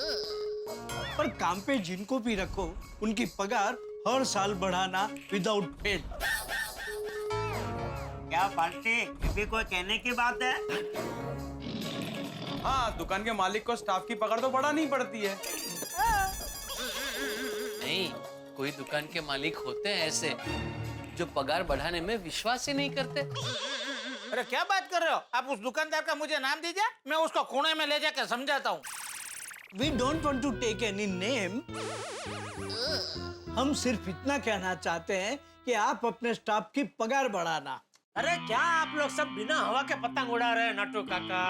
पर काम पे जिनको भी रखो उनकी पगार हर साल बढ़ाना विदाउट फेल। क्या पार्टी, भी कोई कहने की बात है? हाँ, दुकान के मालिक को स्टाफ की पगार तो बढ़ानी पड़ती है। नहीं, कोई दुकान के मालिक होते हैं ऐसे जो पगार बढ़ाने में विश्वास ही नहीं करते। अरे क्या बात कर रहे हो आप? उस दुकानदार का मुझे नाम दीजिए, मैं उसको कोने में ले जाकर समझाता हूँ। We don't want to take any name. हम सिर्फ इतना कहना चाहते हैं कि आप अपने स्टाफ की पगार बढ़ाना। अरे क्या आप लोग सब बिना हवा के पतंग उड़ा रहे हैं नटू काका?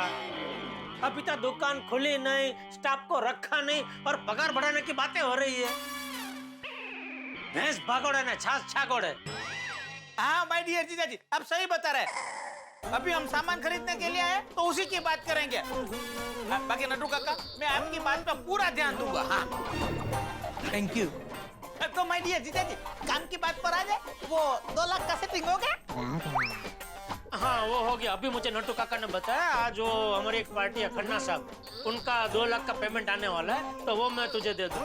अभी तक दुकान खुली नहीं, स्टाफ को रखा नहीं और पगार बढ़ाने की बातें हो रही है। भैंस भागोड़े ने छाछ छागोड़े। हाँ माय डियर जीजा जी, आप सही बता रहे हैं। अभी हम सामान खरीदने के लिए आए तो उसी की बात करेंगे। बाकी नटू काका, मैं आपकी बात पर पूरा ध्यान दूंगा। हाँ थैंक यू। तो माय डियर जीजा जी, काम की बात पर आ जाए, वो 2 लाख का सेटिंग हो गया? हाँ वो हो गया। अभी मुझे नटू काका ने बताया आज वो हमारी एक पार्टी है खन्ना साहब, उनका 2 लाख का पेमेंट आने वाला है, तो वो मैं तुझे दे दूं।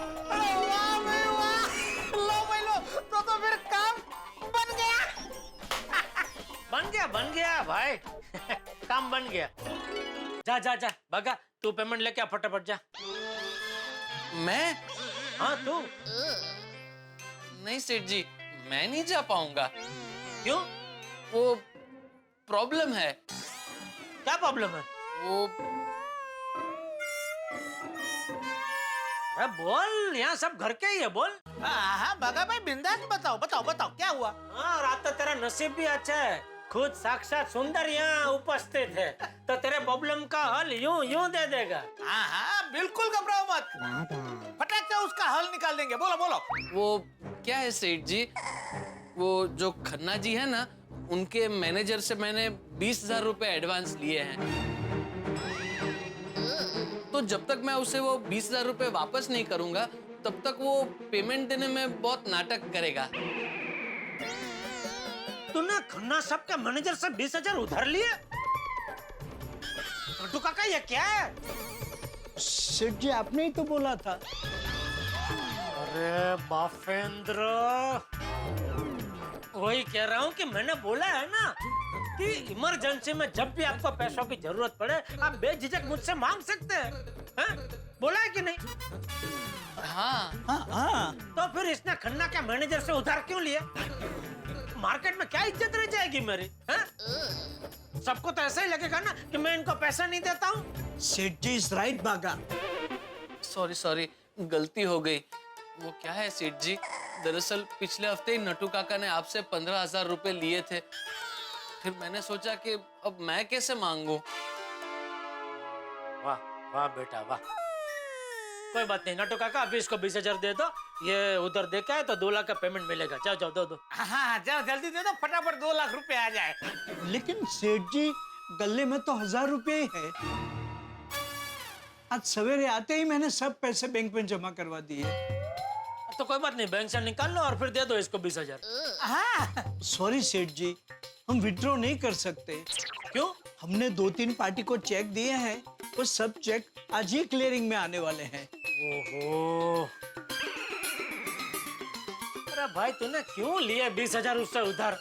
लो भाई लो, तो फिर काम बन गया। बन गया भाई। काम बन गया। जा जा जा भगा, तू पेमेंट लेके आ फटाफट जा। मैं? हाँ तू। नहीं सेठ जी, मैं नहीं जा पाऊंगा। क्यों? वो प्रॉब्लम है। क्या प्रॉब्लम है? वो अरे बोल, यहाँ सब घर के ही है, बोल। हाँ भगा भाई, बिंदास बताओ बताओ बताओ, क्या हुआ? हाँ रात तो तेरा नसीब भी अच्छा है, खुद साक्षात सुंदर यहाँ उपस्थित है, तो तेरे प्रॉब्लम का हल यूं दे देगा। हाँ हाँ बिल्कुल घबराओ मत, फटाक से उसका हल निकाल देंगे। बोलो बोलो। वो क्या है सेठ जी, वो जो खन्ना जी है ना, उनके मैनेजर से मैंने 20,000 रुपए एडवांस लिए हैं। तो जब तक मैं उसे वो 20,000 रुपए वापस नहीं करूंगा, तब तक वो पेमेंट देने में बहुत नाटक करेगा। तूने खन्ना साहब के मैनेजर से 20,000 उधार लिए? नटू काका ये क्या है? सेठ जी आपने ही तो बोला था। अरे बाफेंद्र, वही कह रहा हूँ कि मैंने बोला है ना कि इमरजेंसी में जब भी आपको पैसों की जरूरत पड़े आप बेझिझक मुझसे मांग सकते हैं। बोला है कि नहीं? हाँ हाँ हाँ। तो फिर इसने खन्ना के मैनेजर से उधार क्यों लिए? मार्केट में क्या इज्जत रह जाएगी मेरी? सबको तो ऐसा ही लगेगा ना कि मैं इनको पैसा नहीं देता हूँ। सेठ जी इज राइट बागा। सॉरी, गलती हो गई। वो क्या है सेठ जी, दरअसल पिछले हफ्ते ही नटू काका ने आपसे 15,000 रुपए लिए थे। फिर मैंने सोचा कि अब मैं कैसे मांगू। वाह वाह बेटा वाह। कोई बात नहीं नटू काका, अभी इसको 20,000 दे दो, ये उधर देखा है तो 2 लाख का पेमेंट मिलेगा। जाओ जाओ दो। हाँ जाओ जल्दी दे दो, फटाफट 2 लाख रुपए आ जाए। लेकिन सेठ जी गले में तो 1,000 रुपए ही है। आज सवेरे आते ही मैंने सब पैसे बैंक में जमा करवा दिए। तो कोई बात नहीं, बैंक से निकाल लो और फिर दे दो इसको 20,000। हाँ सॉरी सेठ जी, हम विड्रॉ नहीं कर सकते। क्यों? हमने 2-3 पार्टी को चेक दिए हैं, वो सब चेक आज ही क्लियरिंग में आने वाले हैं। ओहो, अरे भाई तूने क्यों लिए 20,000 उससे उधार?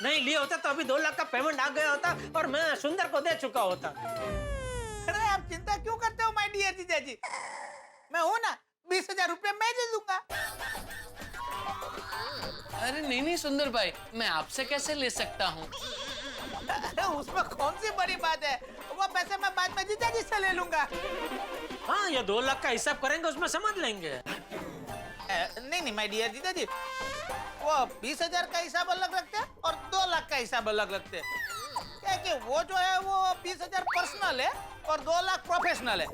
नहीं लिए होता तो अभी 2 लाख का पेमेंट आ गया होता और मैं सुंदर को दे चुका होता। अरे आप चिंता क्यों करते हो माय डियर जीजा जी, मैं हूं ना, 20,000 रुपए मैं दे दूंगा। अरे नहीं सुंदर भाई, मैं आपसे कैसे ले सकता हूँ? अरे उसमें कौन सी बड़ी बात है, वो पैसे मैं बाद में जीजा जी से ले लूंगा। हाँ ये 2 लाख का हिसाब करेंगे उसमें समझ लेंगे। नहीं माय डियर जीजा जी, वो 20,000 का हिसाब अलग रखते हैं और 2 लाख का हिसाब अलग रखते हैं। क्या कि वो जो है वो 20,000 पर्सनल है और 2 लाख प्रोफेशनल है।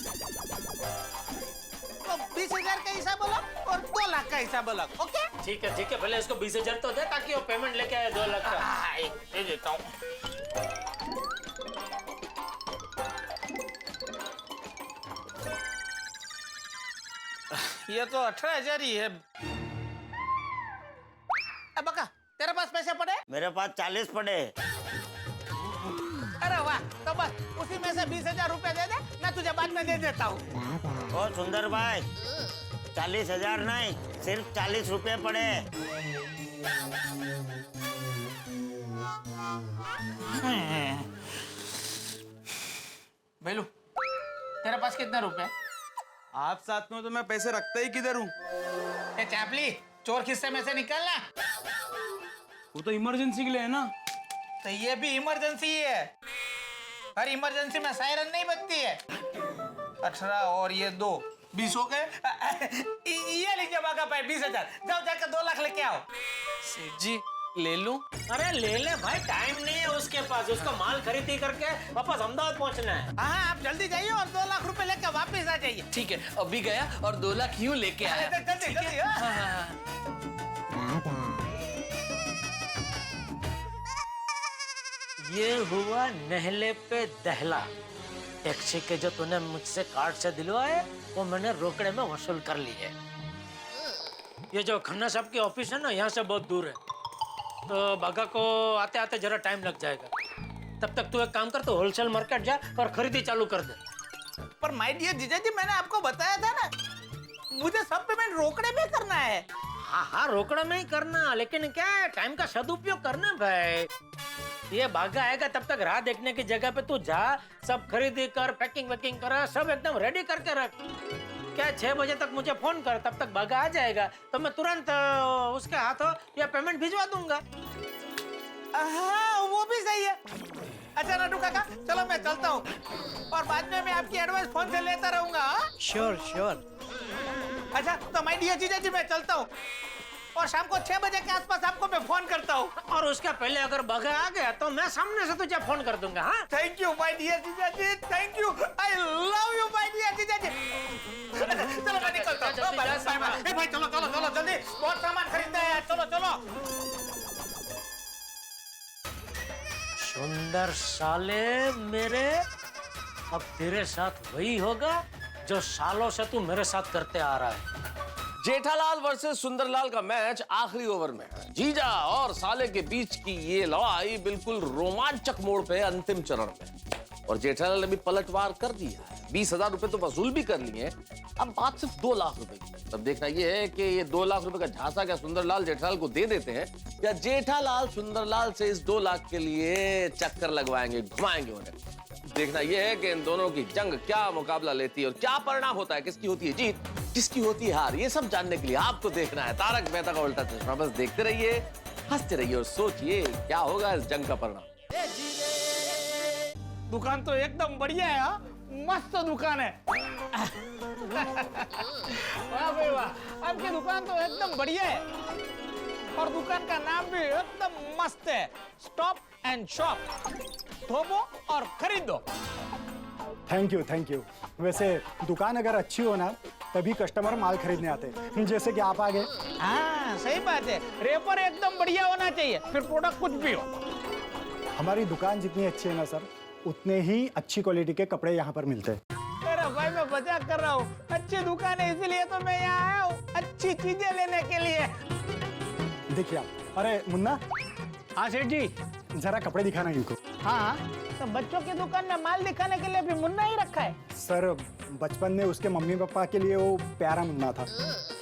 तो 20,000 का हिसाब अलग और 2 लाख का हिसाब अलग। ओके ठीक है पहले इसको 20,000 तो दे ताकि वो पेमेंट लेके आए 2 लाख का। दे देता हूँ। ये तो 18,000 ही है। बका तेरे पास पैसे पड़े? मेरे पास 40 पड़े। अरे वाह, तो बस उसी में से 20,000 रुपए दे दे, मैं तुझे बाद में दे देता हूँ। ओ सुंदर भाई, 40,000 नहीं, सिर्फ 40 रुपए पड़े। बेलू, तेरे पास कितने रुपए? आप साथ में तो मैं पैसे रखता ही किधर हूँ? चापली, चोर खिस्से में से निकलना। वो तो इमरजेंसी के लिए है ना। तो ये भी इमरजेंसी ही है, हर इमरजेंसी में सायरन नहीं बजती है। 18 और ये 2, 20 हो गए। ये लीजिए बागा भाई 20,000। जाओ जाकर 2 लाख लेके आओ। सेठ जी ले लूं? अरे ले ले भाई, टाइम नहीं है उसके पास, उसको माल खरीदी करके वापस अहमदाबाद पहुंचना है। हाँ आप जल्दी जाइए और 2 लाख रुपए लेकर वापस आ जाइए। ठीक है, अभी गया और 2 लाख यूं लेके आया। जल्दी ठीक है? जल्दी। हाँ। हाँ, हाँ, हाँ। ये हुआ नहले पे दहला। टैक्सी के जो तूने मुझसे कार्ड से दिलवाए वो मैंने रोकड़े में वसूल कर लिए। ये जो खन्ना साहब की ऑफिस है ना, यहाँ से बहुत दूर है, तो बागा को आते आते जरा टाइम लग जाएगा। तब तक तू एक काम कर, तो होलसेल मार्केट जा और खरीदी चालू कर दे। पर माय डियर जीजा जी, मैंने आपको बताया था ना, मुझे सब पेमेंट रोकड़े में करना है। हाँ हाँ, रोकड़ा में ही करना, लेकिन क्या है, टाइम का सदुपयोग करना भाई। ये बागा आएगा तब तक राह देखने की जगह पे तू जा, सब खरीदी कर, पैकिंग वैकिंग कर, सब एकदम रेडी करके रख। क्या 6 बजे तक मुझे फोन कर, तब तक बागा आ जाएगा तो मैं तुरंत उसके हाथों या पेमेंट भिजवा दूंगा। हाँ वो भी सही है। अच्छा नाटू काका, चलो मैं चलता हूँ और बाद में मैं आपकी एडवाइस फोन से लेता रहूंगा। Sure sure. अच्छा तो माय डियर जीजा जी, मैं चलता हूँ और शाम को 6 बजे के आसपास आपको मैं फोन करता हूँ। और उसके पहले अगर बागा आ गया तो मैं सामने से तुझे फोन कर दूंगा। हाँ, थैंक यू माय डियर जीजा जी, thank you, I love you my dear जीजा जी। चलो मैं निकलता हूँ। Bye bye. भाई चलो चलो चलो जल्दी, बहुत सामान खरीदना है, चलो चलो। सुंदर साले मेरे, अब तेरे साथ वही होगा जो सालों से तू मेरे साथ करते आ रहा है। जेठालाल वर्सेस सुंदरलाल का मैच आखिरी ओवर में है। जीजा और साले के बीच की ये लड़ाई बिल्कुल रोमांचक मोड़ पे है, अंतिम चरण में। और जेठालाल ने भी पलटवार कर दिया है, 20,000 रुपए तो वसूल भी कर लिए। अब बात सिर्फ 2 लाख रुपए की। अब देखना ये है कि ये 2 लाख रुपए का झांसा क्या सुंदरलाल जेठालाल को दे देते हैं, या जेठालाल सुंदरलाल से इस 2 लाख के लिए चक्कर लगवाएंगे, घुमाएंगे उन्हें। देखना यह है कि इन दोनों की जंग क्या मुकाबला लेती है और क्या परिणाम होता है, किसकी होती है जीत, किसकी होती है हार। ये सब जानने के लिए आपको देखना है तारक मेहता का उल्टा चश्मा। बस देखते रहिए, हंसते रहिए और सोचिए क्या होगा इस जंग का परिणाम। दुकान तो एकदम बढ़िया है। हाँ? मस्त दुकान है। वाह भाई वाह, आपकी दुकान तो एकदम बढ़िया है और दुकान का नाम भी एकदम मस्त है, स्टॉप एंड शॉप। धोबो और खरीदो। Thank you. वैसे दुकान अगर अच्छी हो ना, तभी कस्टमर माल खरीदने आते हैं, जैसे कि आप आ गए। हाँ सही बात है, रेपर एकदम बढ़िया होना चाहिए, फिर प्रोडक्ट कुछ भी हो। हमारी दुकान जितनी अच्छी है ना सर, उतने ही अच्छी क्वालिटी के कपड़े यहाँ पर मिलते हैं। अरे भाई मैं मजाक कर रहा हूँ, अच्छी दुकान है इसीलिए तो मैं यहाँ आया हूँ, अच्छी चीजें लेने के लिए। देखिए आप, अरे मुन्ना। हाँ सेठ जी, जरा कपड़े दिखाना इनको। हाँ तो बच्चों की दुकान में माल दिखाने के लिए भी मुन्ना ही रखा है। सर बचपन में उसके मम्मी पापा के लिए वो प्यारा मुन्ना था,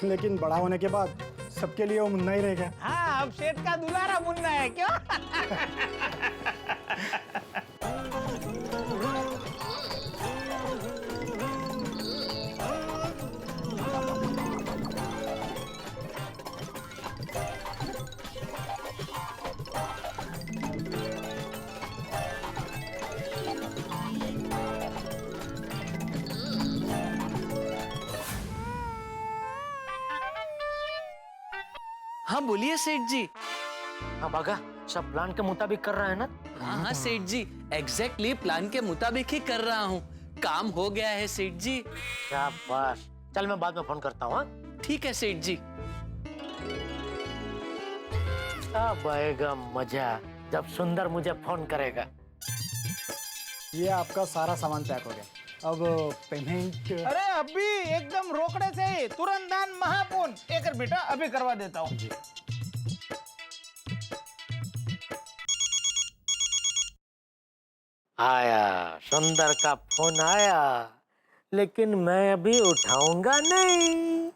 लेकिन बड़ा होने के बाद सबके लिए वो मुन्ना ही रह गया। हाँ अब सेठ का दुलारा मुन्ना है क्यों? हाँ बोलिए सेठ जी। हाँ बागा, सब प्लान के मुताबिक कर रहा है ना? हाँ सेठ जी, एग्जैक्टली प्लान के मुताबिक ही कर रहा हूँ। काम हो गया है सेठ जी। शाबाश, चल मैं बाद में फोन करता हूँ। ठीक है सेठ जी। अब आएगा मजा जब सुंदर मुझे फोन करेगा। ये आपका सारा सामान पैक हो गया, अब पेमेंट। अरे अभी एकदम रोकड़े से ही, तुरंत दान महापुण्य। एक बेटा अभी करवा देता हूँ। आया, सुंदर का फोन आया, लेकिन मैं अभी उठाऊंगा नहीं।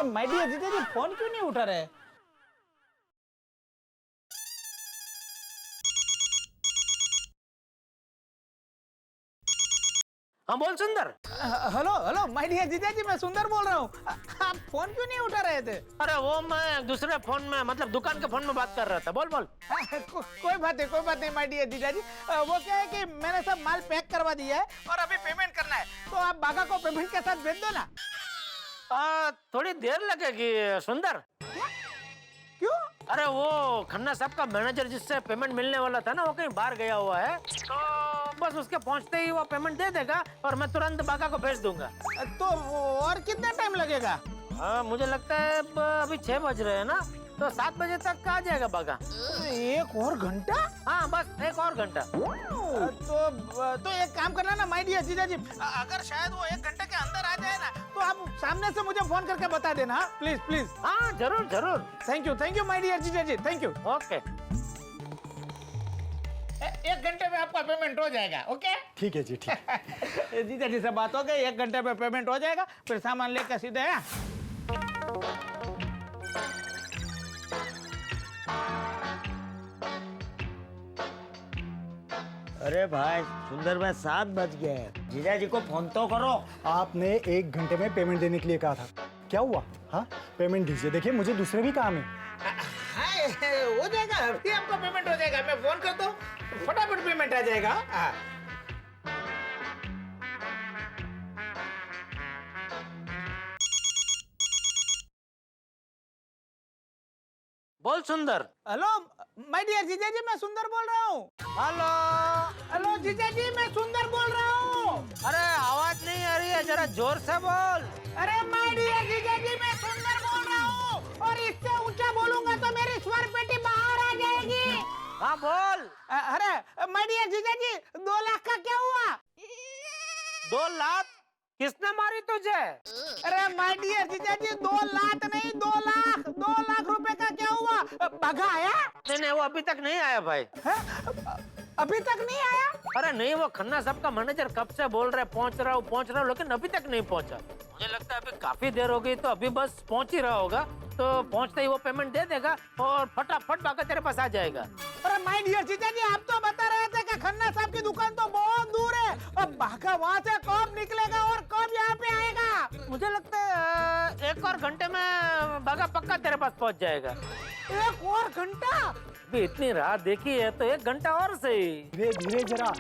माय डियर जीजा जी, फोन क्यों नहीं उठा रहे? हाँ बोल सुंदर। हेलो हेलो माय डियर जीजा जी, मैं सुंदर बोल रहा हूँ। आप फोन क्यों नहीं उठा रहे थे? अरे वो मैं दूसरे फोन में मतलब दुकान के फोन में बात कर रहा था। बोल बोल। कोई बात नहीं माय डियर जीजा जी। वो क्या है कि मैंने सब माल पैक करवा दिया है और अभी पेमेंट करना है, तो आप बागा को पेमेंट के साथ भेज दो ना। थोड़ी देर लगेगी सुंदर। क्यों? अरे वो खन्ना साहब का मैनेजर जिससे पेमेंट मिलने वाला था ना, वो कहीं बाहर गया हुआ है, तो बस उसके पहुंचते ही वो पेमेंट दे देगा और मैं तुरंत बागा को भेज दूंगा। तो और कितना टाइम लगेगा? हाँ मुझे लगता है अभी 6 बज रहे हैं ना, तो 7 बजे तक आ जाएगा बागा। 1 और घंटा? हाँ बस 1 और घंटा। तो एक काम करना ना माय डियर जीजा जी, अगर शायद वो 1 घंटे के अंदर आ जाए ना, तो आप सामने से मुझे फोन करके बता देना। Please please. हाँ जरूर जरूर। थैंक यू माय डियर जीजा जी, थैंक यू। ओके। 1 घंटे में आपका पेमेंट हो जाएगा। ओके ठीक है जी, ठीक। जीजा जी से बात हो गई, 1 घंटे में पेमेंट हो जाएगा, फिर सामान लेकर सीधे। अरे भाई सुंदर भाई 7 बज गए, जीजा जी को फोन तो करो। आपने 1 घंटे में पेमेंट देने के लिए कहा था, क्या हुआ? हाँ पेमेंट दीजिए, देखिए मुझे दूसरे भी काम है। हो जाएगा, अभी आपका पेमेंट हो जाएगा। मैं फोन करता हूँ, फटाफट पेमेंट आ जाएगा। बोल सुंदर। हेलो माय डियर जीजा जी, मैं सुंदर बोल रहा हूँ। हेलो जीजा जी, मैं सुंदर बोल रहा हूँ। अरे आवाज नहीं आ रही है, जरा जोर से बोल। अरे माय डियर जीजा जी, मैं सुंदर बोल रहा हूँ, और इससे ऊंचा बोलूंगा तो मेरी स्वर पेटी बाहर आ जाएगी। हाँ बोल। अरे माय डियर जीजा जी, 2 लाख का क्या हुआ? 2 लाख? किसने मारी तुझे? अरे माय डियर जीजा जी, 2 लाख नहीं 2 लाख, 2 लाख रुपए का क्या हुआ? बागा आया? नहीं वो अभी तक नहीं आया भाई। अभी तक नहीं आया? अरे नहीं, वो खन्ना साहब का मैनेजर कब से बोल रहे पहुंच रहा हूँ, लेकिन अभी तक नहीं पहुंचा। मुझे लगता है अभी काफी देर हो गई, तो अभी बस पहुंच ही रहा होगा, तो पहुंचते ही वो पेमेंट दे देगा और फटाफट बागा तेरे पास आ जाएगा। अरे माय डियर जीजा जी, आप तो बता रहे थे कि खन्ना साहब की दुकान तो बहुत दूर है, अब बागा वहाँ से कब निकलेगा और कब यहाँ पे आएगा? मुझे लगता है 1 और घंटे में बागा पक्का तेरे पास पहुंच जाएगा। 1 और घंटा? अभी इतनी रात देखी है तो 1 घंटा और सही। धीरे धीरे जरा।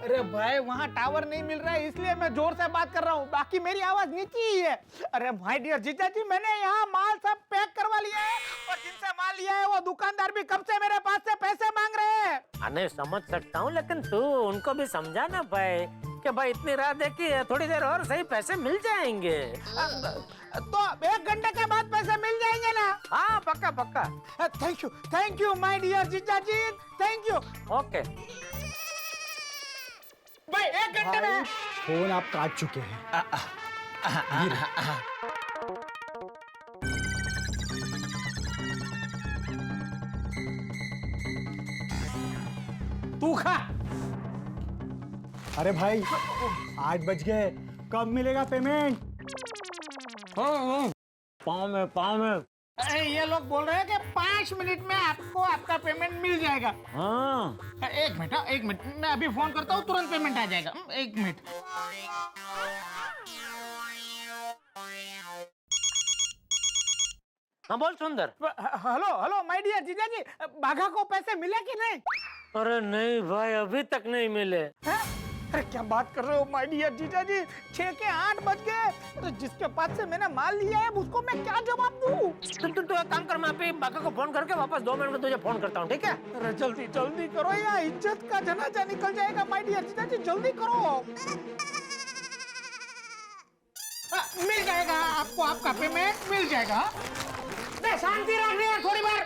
अरे भाई वहाँ टावर नहीं मिल रहा है, इसलिए मैं जोर से बात कर रहा हूँ, बाकी मेरी आवाज नीचे ही है। अरे माय डियर जीजा जी, मैंने यहाँ माल सब पैक करवा लिया है, और जिनसे माल लिया है वो दुकानदार भी कब से मेरे पास से पैसे मांग रहे हैं। अरे समझ सकता हूँ, लेकिन तू उनको भी समझा ना भाई कि भाई इतनी रात देखी है, थोड़ी देर और सही पैसे मिल जाएंगे। तो 1 घंटे के बाद पैसे मिल जाएंगे ना? हाँ पक्का पक्का। थैंक यू माय डियर जीजा जी, थैंक यू। ओके भाई 1 घंटे में। फोन आप काट चुके हैं। तू खा। अरे भाई 8 बज गए, कब मिलेगा पेमेंट? पाँव में। ये लोग बोल रहे हैं कि 5 मिनट में आपको आपका पेमेंट मिल जाएगा। हाँ 1 मिनट, मैं अभी फोन करता हूँ, तुरंत पेमेंट आ जाएगा। 1 मिनट। हाँ बोल सुंदर। हेलो माय डियर जीजा जी, बाघा को पैसे मिले कि नहीं? अरे नहीं भाई, अभी तक नहीं मिले। है? अरे क्या बात कर रहे हो माय डियर जीजा जी, 6 के 8 बज गए। अरे जिसके पास से मैंने माल लिया है उसको मैं क्या जवाब दूं? तू एक काम कर, मैं अभी बागा को फोन करके वापस 2 मिनट में तुझे फोन करता हूँ, ठीक है? अरे जल्दी करो, या इज्जत का जनाजा निकल जाएगा। माय डियर जीजा जी जल्दी करो। मिल जाएगा आपको, आपका पेमेंट मिल जाएगा। शांति रखनी है थोड़ी बार।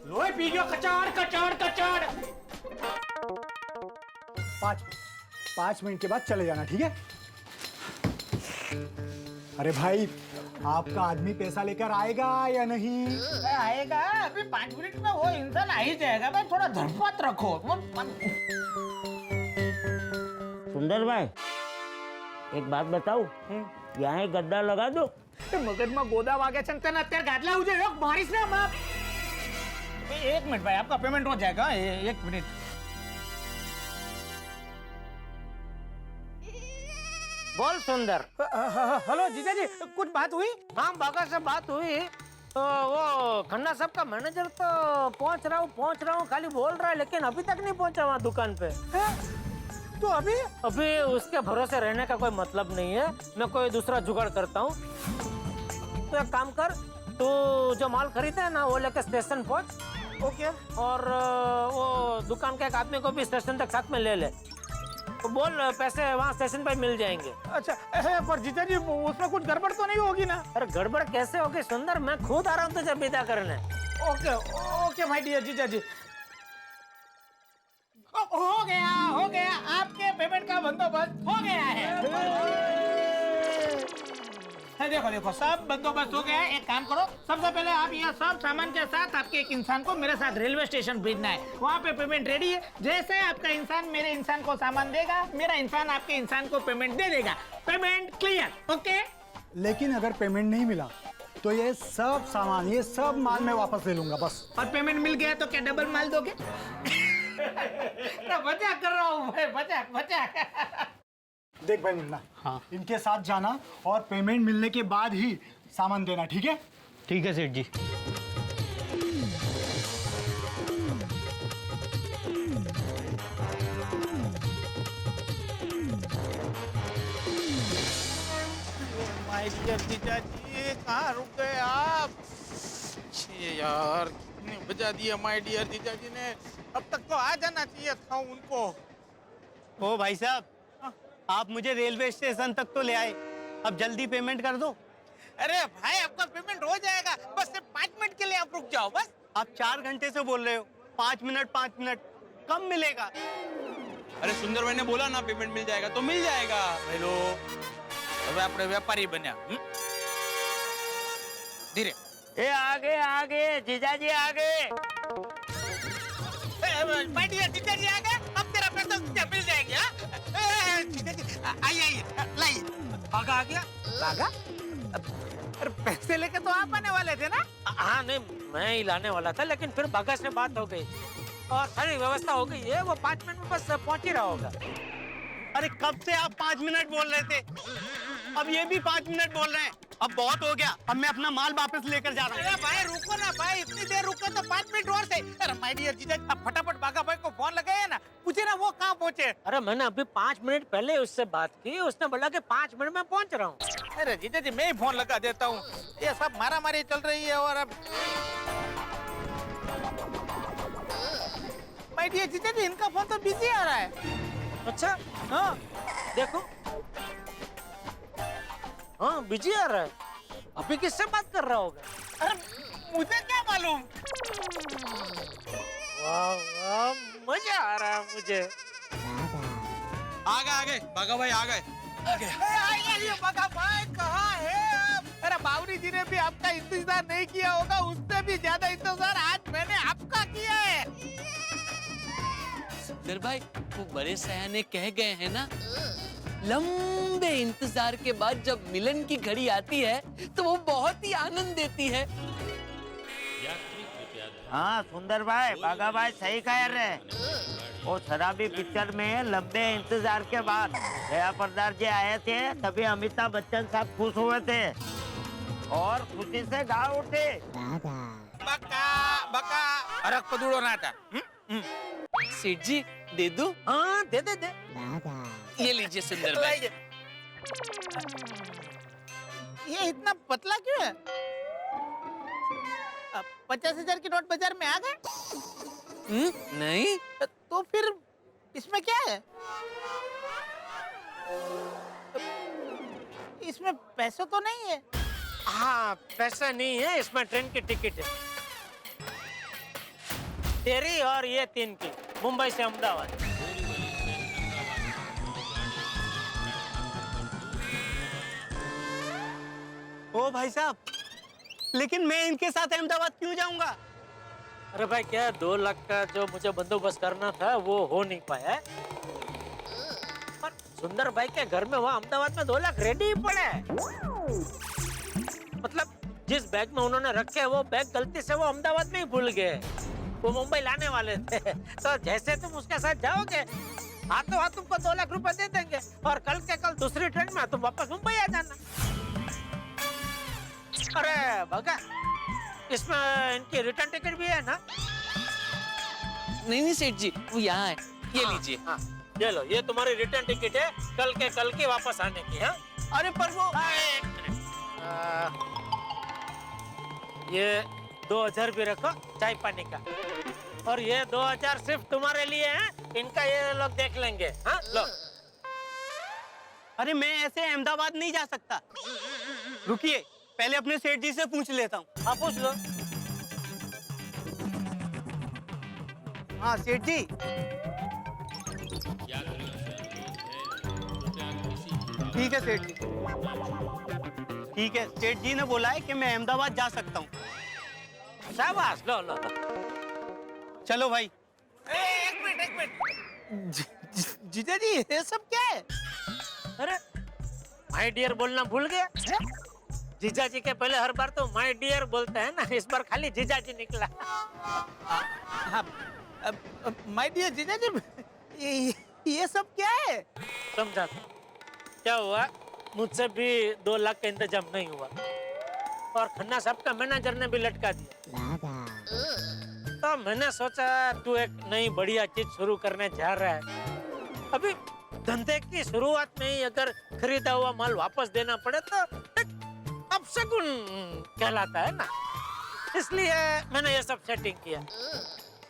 लोहे पी गयो, कचाड़। 5 मिनट के बाद चले जाना, ठीक है? अरे भाई आपका आदमी पैसा लेकर आएगा या नहीं? आएगा, अभी 5 मिनट में वो इंसान आ ही जाएगा। भाई थोड़ा धर्मपत रखो। सुंदर भाई एक बात बताऊं, यहाँ एक गड्ढा लगा दो। મગજમાં ગોદા વાગે છે તને અત્યારે ગાદલા ઉજે એક મારીશ ને બાપ। 1 मिनट भाई, आपका पेमेंट हो जाएगा। 1 मिनट। बोल सुंदर। हेलो जीजा जी, कुछ बात हुई? हाँ बागा से बात हुई। तो वो खन्ना साहब का मैनेजर तो पहुंच रहा हूँ खाली बोल रहा है, लेकिन अभी तक नहीं पहुंचा वहाँ दुकान पे। तो अभी उसके भरोसे रहने का कोई मतलब नहीं है। मैं कोई दूसरा जुगाड़ करता हूँ। तो एक काम कर, तू जो माल खरीदे है ना वो लेकर स्टेशन पहुंच। ओके। और वो दुकान के एक आदमी को भी स्टेशन तक साथ में ले ले। तो बोल पैसे वहाँ स्टेशन पर मिल जाएंगे। अच्छा पर जीजा जी उसमें कुछ गड़बड़ तो नहीं होगी ना? अरे गड़बड़ कैसे होगी सुंदर, मैं खुद आ रहा हूँ तुझे विदा करने। ओके माय डियर जीजा जी। हो गया, आपके पेमेंट का बंदोबस्त हो गया है। देखो सब बंदोबस्त हो गया है। एक काम करो, सबसे पहले आप यह सब सामान के साथ आपके एक इंसान को मेरे साथ रेलवे स्टेशन भेजना है। वहाँ पे पेमेंट रेडी है। जैसे आपका इंसान मेरे इंसान को सामान देगा, मेरा इंसान आपके इंसान को पेमेंट दे देगा। Payment clear? ओके। लेकिन अगर पेमेंट नहीं मिला तो ये सब सामान, ये सब माल मैं वापस ले लूंगा बस। और पेमेंट मिल गया तो क्या डबल माल दोगे? मजाक कर रहा हूँ भाई, मजाक। देख भाई मुन्ना, हाँ इनके साथ जाना और पेमेंट मिलने के बाद ही सामान देना, ठीक है? ठीक है सेठ जी। माय डियर जीजा जी, कहाँ रुक गए आप? यार कितने बजा दिया माय डियर जीजा जी ने। अब तक तो आ जाना चाहिए था उनको। ओ भाई साहब, आप मुझे रेलवे स्टेशन तक तो ले आए, अब जल्दी पेमेंट कर दो। अरे भाई आपका पेमेंट हो जाएगा, बस सिर्फ 5 मिनट के लिए आप रुक जाओ बस। आप 4 घंटे से बोल रहे हो, 5 मिनट कम मिलेगा। अरे सुंदर भाई ने बोला ना पेमेंट मिल जाएगा तो मिल जाएगा। हेलो, अब આપણે व्यापारी बन्या। धीरे। ए आगे जीजाजी आगे। माय डियर जीजाजी आ गए, अब तेरा पैसा तुझे मिल जाएगा। जीजाजी आइए, लाइए। भागा आ गया? भागा? अरे पैसे लेके तो आप आने वाले थे ना? हाँ नहीं, मैं ही लाने वाला था, लेकिन फिर बागा से बात हो गई और सारी व्यवस्था हो गई है। वो 5 मिनट में बस पहुंच ही रहा होगा। अरे कब से आप 5 मिनट बोल रहे थे, अब ये भी 5 मिनट बोल रहे हैं। अब बहुत हो गया, अब मैं अपना माल वापस लेकर जा रहा हूँ। अरे भाई रुको ना भाई, इतनी देर रुको तो 5 मिनट और से। अरे माय डियर जीजा, अब फटाफट बागा भाई को फोन लगाया ना, पूछे ना वो कहाँ पहुँचे। अरे मैंने अभी 5 मिनट पहले उससे बात की, उसने बोला कि 5 मिनट में पहुंच रहा हूँ। अरे जीजा जी मैं ही फोन लगा देता हूँ, ये सब मारामारी चल रही है। और अब माय डियर जीजा जी इनका फोन तो बिजी आ रहा है। अच्छा हाँ देखो, हाँ बिजी आ रहा है। अभी किससे बात कर रहा होगा? अरे मुझे क्या मालूम। वाह वाह, मजा आ रहा है मुझे। आ गए बागा भाई, आ गए। बागा भाई कहाँ है? अरे बावरी जी ने भी आपका इंतजार नहीं किया होगा, उससे भी ज्यादा इंतजार आज मैंने आपका किया है। सुंदर भाई, वो बड़े सयाने कह गए हैं ना, लंबे इंतजार के बाद जब मिलन की घड़ी आती है तो वो बहुत ही आनंद देती है। हाँ सुंदर भाई, बागा भाई सही कह रहे हैं। वो शराबी पिक्चर में लंबे इंतजार के बाद दया प्रदार जी आए थे, तभी अमिताभ बच्चन साहब खुश हुए थे और खुशी से गा उठे। बका बका अरे कदूड़ो ना था। सेठ जी दे दो? हाँ दे दे दे। ये लीजिए सुंदर भाई। ये इतना पतला क्यों है? 50,000 की नोट बाजार में आ गए? नहीं। तो फिर इसमें क्या है? इसमें पैसे तो नहीं है? हाँ पैसा नहीं है, इसमें ट्रेन की टिकट है तेरी और ये 3 की, मुंबई से अहमदाबाद। ओ भाई साहब, लेकिन मैं इनके साथ अहमदाबाद क्यों जाऊंगा? अरे भाई क्या 2 लाख का जो मुझे बंदोबस्त करना था वो हो नहीं पाया है। पर सुंदर भाई के घर में वहाँ अहमदाबाद में 2 लाख रेडी ही पड़े हैं। मतलब जिस बैग में उन्होंने रखे वो बैग गलती से वो अहमदाबाद में ही भूल गए, वो मुंबई लाने वाले थे। तो जैसे तुम उसके साथ जाओगे हाथों हाथ तुमको 2 लाख रुपए दे देंगे और कल के कल दूसरी ट्रेन में तुम वापस मुंबई आ जाना। अरे भगा, इसमें इनकी रिटर्न टिकट भी है ना? नहीं सेठ जी, वो यहाँ है, ये लीजिए। हाँ, ये लो, ये तुम्हारी रिटर्न टिकट है कल के वापस आने की। हाँ, अरे पर वो एक मिनट, ये 2000 भी रखो चाय पानी का, और ये 2000 सिर्फ तुम्हारे लिए हैं, इनका ये लोग देख लेंगे। हाँ लो। अरे मैं ऐसे अहमदाबाद नहीं जा सकता, रुकिए पहले अपने सेठ जी से पूछ लेता हूँ। हाँ पूछ लो। हाँ सेठ जी, ठीक है सेठ जी, ठीक है, सेठ जी ने बोला है कि मैं अहमदाबाद जा सकता हूँ। शाबाश, लो लो लो। चलो भाई। एक मिनट जीजा जी, ये सब क्या है? अरे माय डियर बोलना भूल गया? जीजा जी के पहले हर बार तो माय डियर बोलते हैं ना, इस बार खाली जीजा जी निकला। माय डियर जीजा जी, ये सब क्या है? समझा क्या हुआ? मुझसे भी 2 लाख का इंतजाम नहीं हुआ और खन्ना साहब का मैनेजर ने भी लटका दिया। तो मैंने सोचा तू एक नई बढ़िया चीज शुरू करने जा रहा है, अभी धंधे की शुरुआत में ही अगर खरीदा हुआ माल वापस देना पड़े तो एक अपशगुन कहलाता है ना, इसलिए मैंने ये सब सेटिंग किया।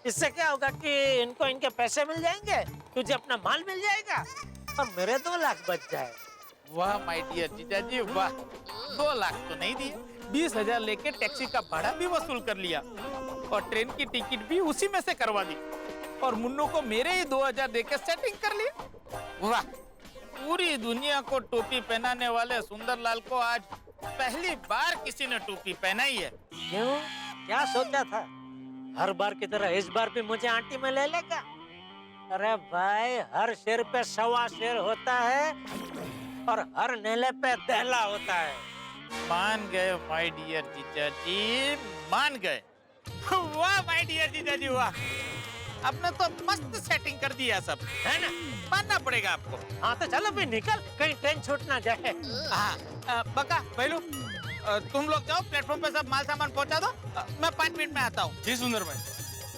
इससे क्या होगा कि इनको इनके पैसे मिल जाएंगे, तुझे अपना माल मिल जाएगा और मेरे 2 लाख बच जाए। वाह माय डियर जीजा जी, वाह। 2 लाख तो नहीं दिए, 20,000 लेके टैक्सी का भाड़ा भी वसूल कर लिया और ट्रेन की टिकट भी उसी में से करवा दी और मुन्नू को मेरे ही 2,000 देकर सेटिंग कर ली। वाह, पूरी दुनिया को टोपी पहनाने वाले सुंदरलाल को आज पहली बार किसी ने टोपी पहनाई है। क्यों, क्या सोचा था? हर बार की तरह इस बार भी मुझे आंटी में ले लेगा? अरे भाई, हर शेर पे 1.25 शेर होता है और हर नेले पे दहला होता है। मान गए माय डियर जीजा जी, मान गए। वाह माय डियर जीजा जी, वाह, आपने तो मस्त सेटिंग कर दिया सब, है ना? मानना पड़ेगा आपको। हाँ तो चलो भी निकल, कहीं ट्रेन छूट ना जाए। हाँ बका पहलू, तुम लोग जाओ प्लेटफॉर्म पे सब माल सामान पहुंचा दो, मैं 5 मिनट में आता हूँ। जी सुंदर भाई।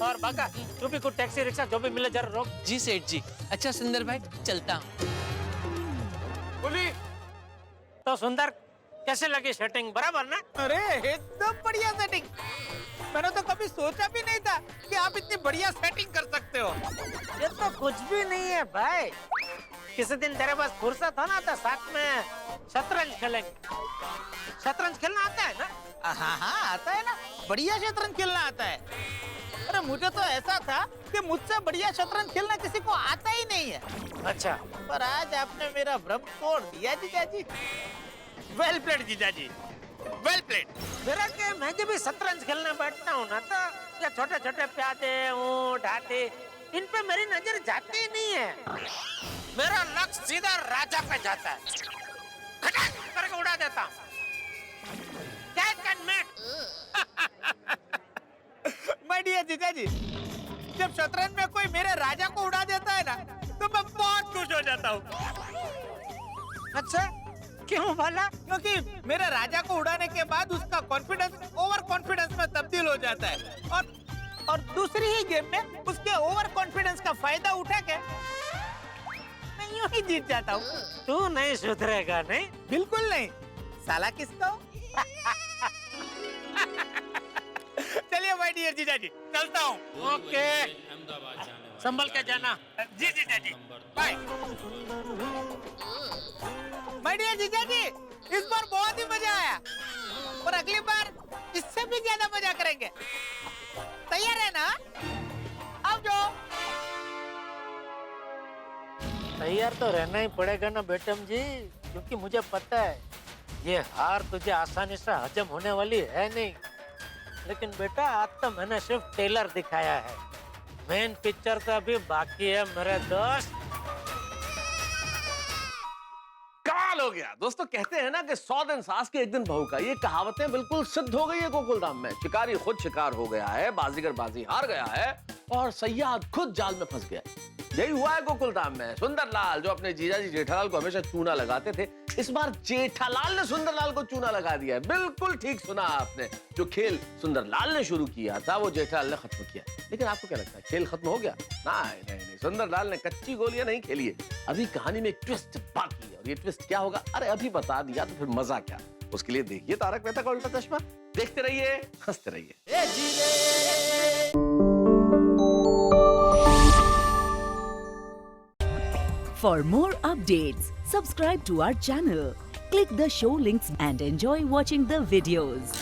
और बाका तू भी कुछ टैक्सी रिक्शा जो भी मिले जरा रोक। जी सेठ जी। अच्छा सुंदर भाई, चलता हूँ। बोली तो सुंदर, कैसे लगी सेटिंग? बराबर ना? अरे एकदम बढ़िया सेटिंग, मैंने तो कभी सोचा भी नहीं था कि आप इतनी बढ़िया सेटिंग कर सकते हो। ये तो कुछ भी नहीं है भाई, किसी दिन तेरे पास फुर्सत हो ना तो साथ में शतरंज खेलेंगे। शतरंज खेलना आता है ना? हाँ हाँ आता है ना, बढ़िया शतरंज खेलना आता है। अरे मुझे तो ऐसा था कि मुझसे बढ़िया शतरंज खेलना किसी को आता ही नहीं है। अच्छा, पर आज आपने मेरा भ्रम तोड़ दिया जीजा जी। वेल प्लेड जीजा जी, वेल प्लेड। मेरा क्या, मैं जब भी शतरंज खेलने बैठता हूँ ना तो ये छोटे छोटे प्यादे, ऊंट, हाथी, इन पे मेरी नजर जाती ही नहीं है। मेरा लक्ष्य सीधा राजा पे जाता है, खटाक करके उड़ा देता हूँ। माय डियर जीजा जी, जब शतरंज में कोई मेरे राजा को उड़ा देता है ना तो मैं बहुत खुश हो जाता हूँ। अच्छा, क्यों भला? क्योंकि मेरे राजा को उड़ाने के बाद उसका कॉन्फिडेंस ओवर कॉन्फिडेंस में तब्दील हो जाता है और दूसरी ही गेम में उसके ओवर कॉन्फिडेंस का फायदा उठा के मैं यूं ही जीत जाता हूँ। तू नहीं सुधरेगा नहीं? बिल्कुल नहीं, साला किसका हो? चलिए माय डियर जीजा जी, चलता हूँ। ओके, संभल के जाना। जी जीजा जी, बाय। माय डियर जीजा जी, इस बार बहुत ही मजा आया और अगली बार इससे भी ज्यादा मजा करेंगे। तैयार है ना? अब जो तैयार तो रहना ही पड़ेगा ना बेटम जी, क्योंकि मुझे पता है ये हार तुझे आसानी से हजम होने वाली है नहीं। लेकिन बेटा, आज तो मैंने सिर्फ ट्रेलर दिखाया है, मेन पिक्चर तो अभी बाकी है मेरे दोस्त। कमाल हो गया दोस्तों। कहते हैं ना कि 100 दिन सास के 1 दिन बहू का, ये कहावतें बिल्कुल सिद्ध हो गई है गोकुलधाम में। शिकारी खुद शिकार हो गया है, बाजीगर बाजी हार गया है और सयाद खुद जाल में फंस गया है। यही हुआ है गोकुलधाम में। सुंदरलाल जो अपने जीजाजी जेठालाल को हमेशा चूना लगाते थे, इस बार जेठालाल ने सुंदरलाल को चूना लगा दिया है। बिल्कुल ठीक सुना आपने। जो खेल सुंदरलाल ने शुरू किया था वो जेठालाल ने खत्म किया। लेकिन आपको क्या लगता है खेल खत्म हो गया? नहीं, सुंदरलाल ने कच्ची गोलियां नहीं खेली है। अभी कहानी में एक ट्विस्ट बाकी है, और ये ट्विस्ट क्या होगा अरे अभी बता दिया तो फिर मजा क्या। उसके लिए देखिए तारक मेहता का उल्टा चश्मा, देखते रहिए, हंसते रहिए। For more updates, subscribe to our channel, click the show links and enjoy watching the videos.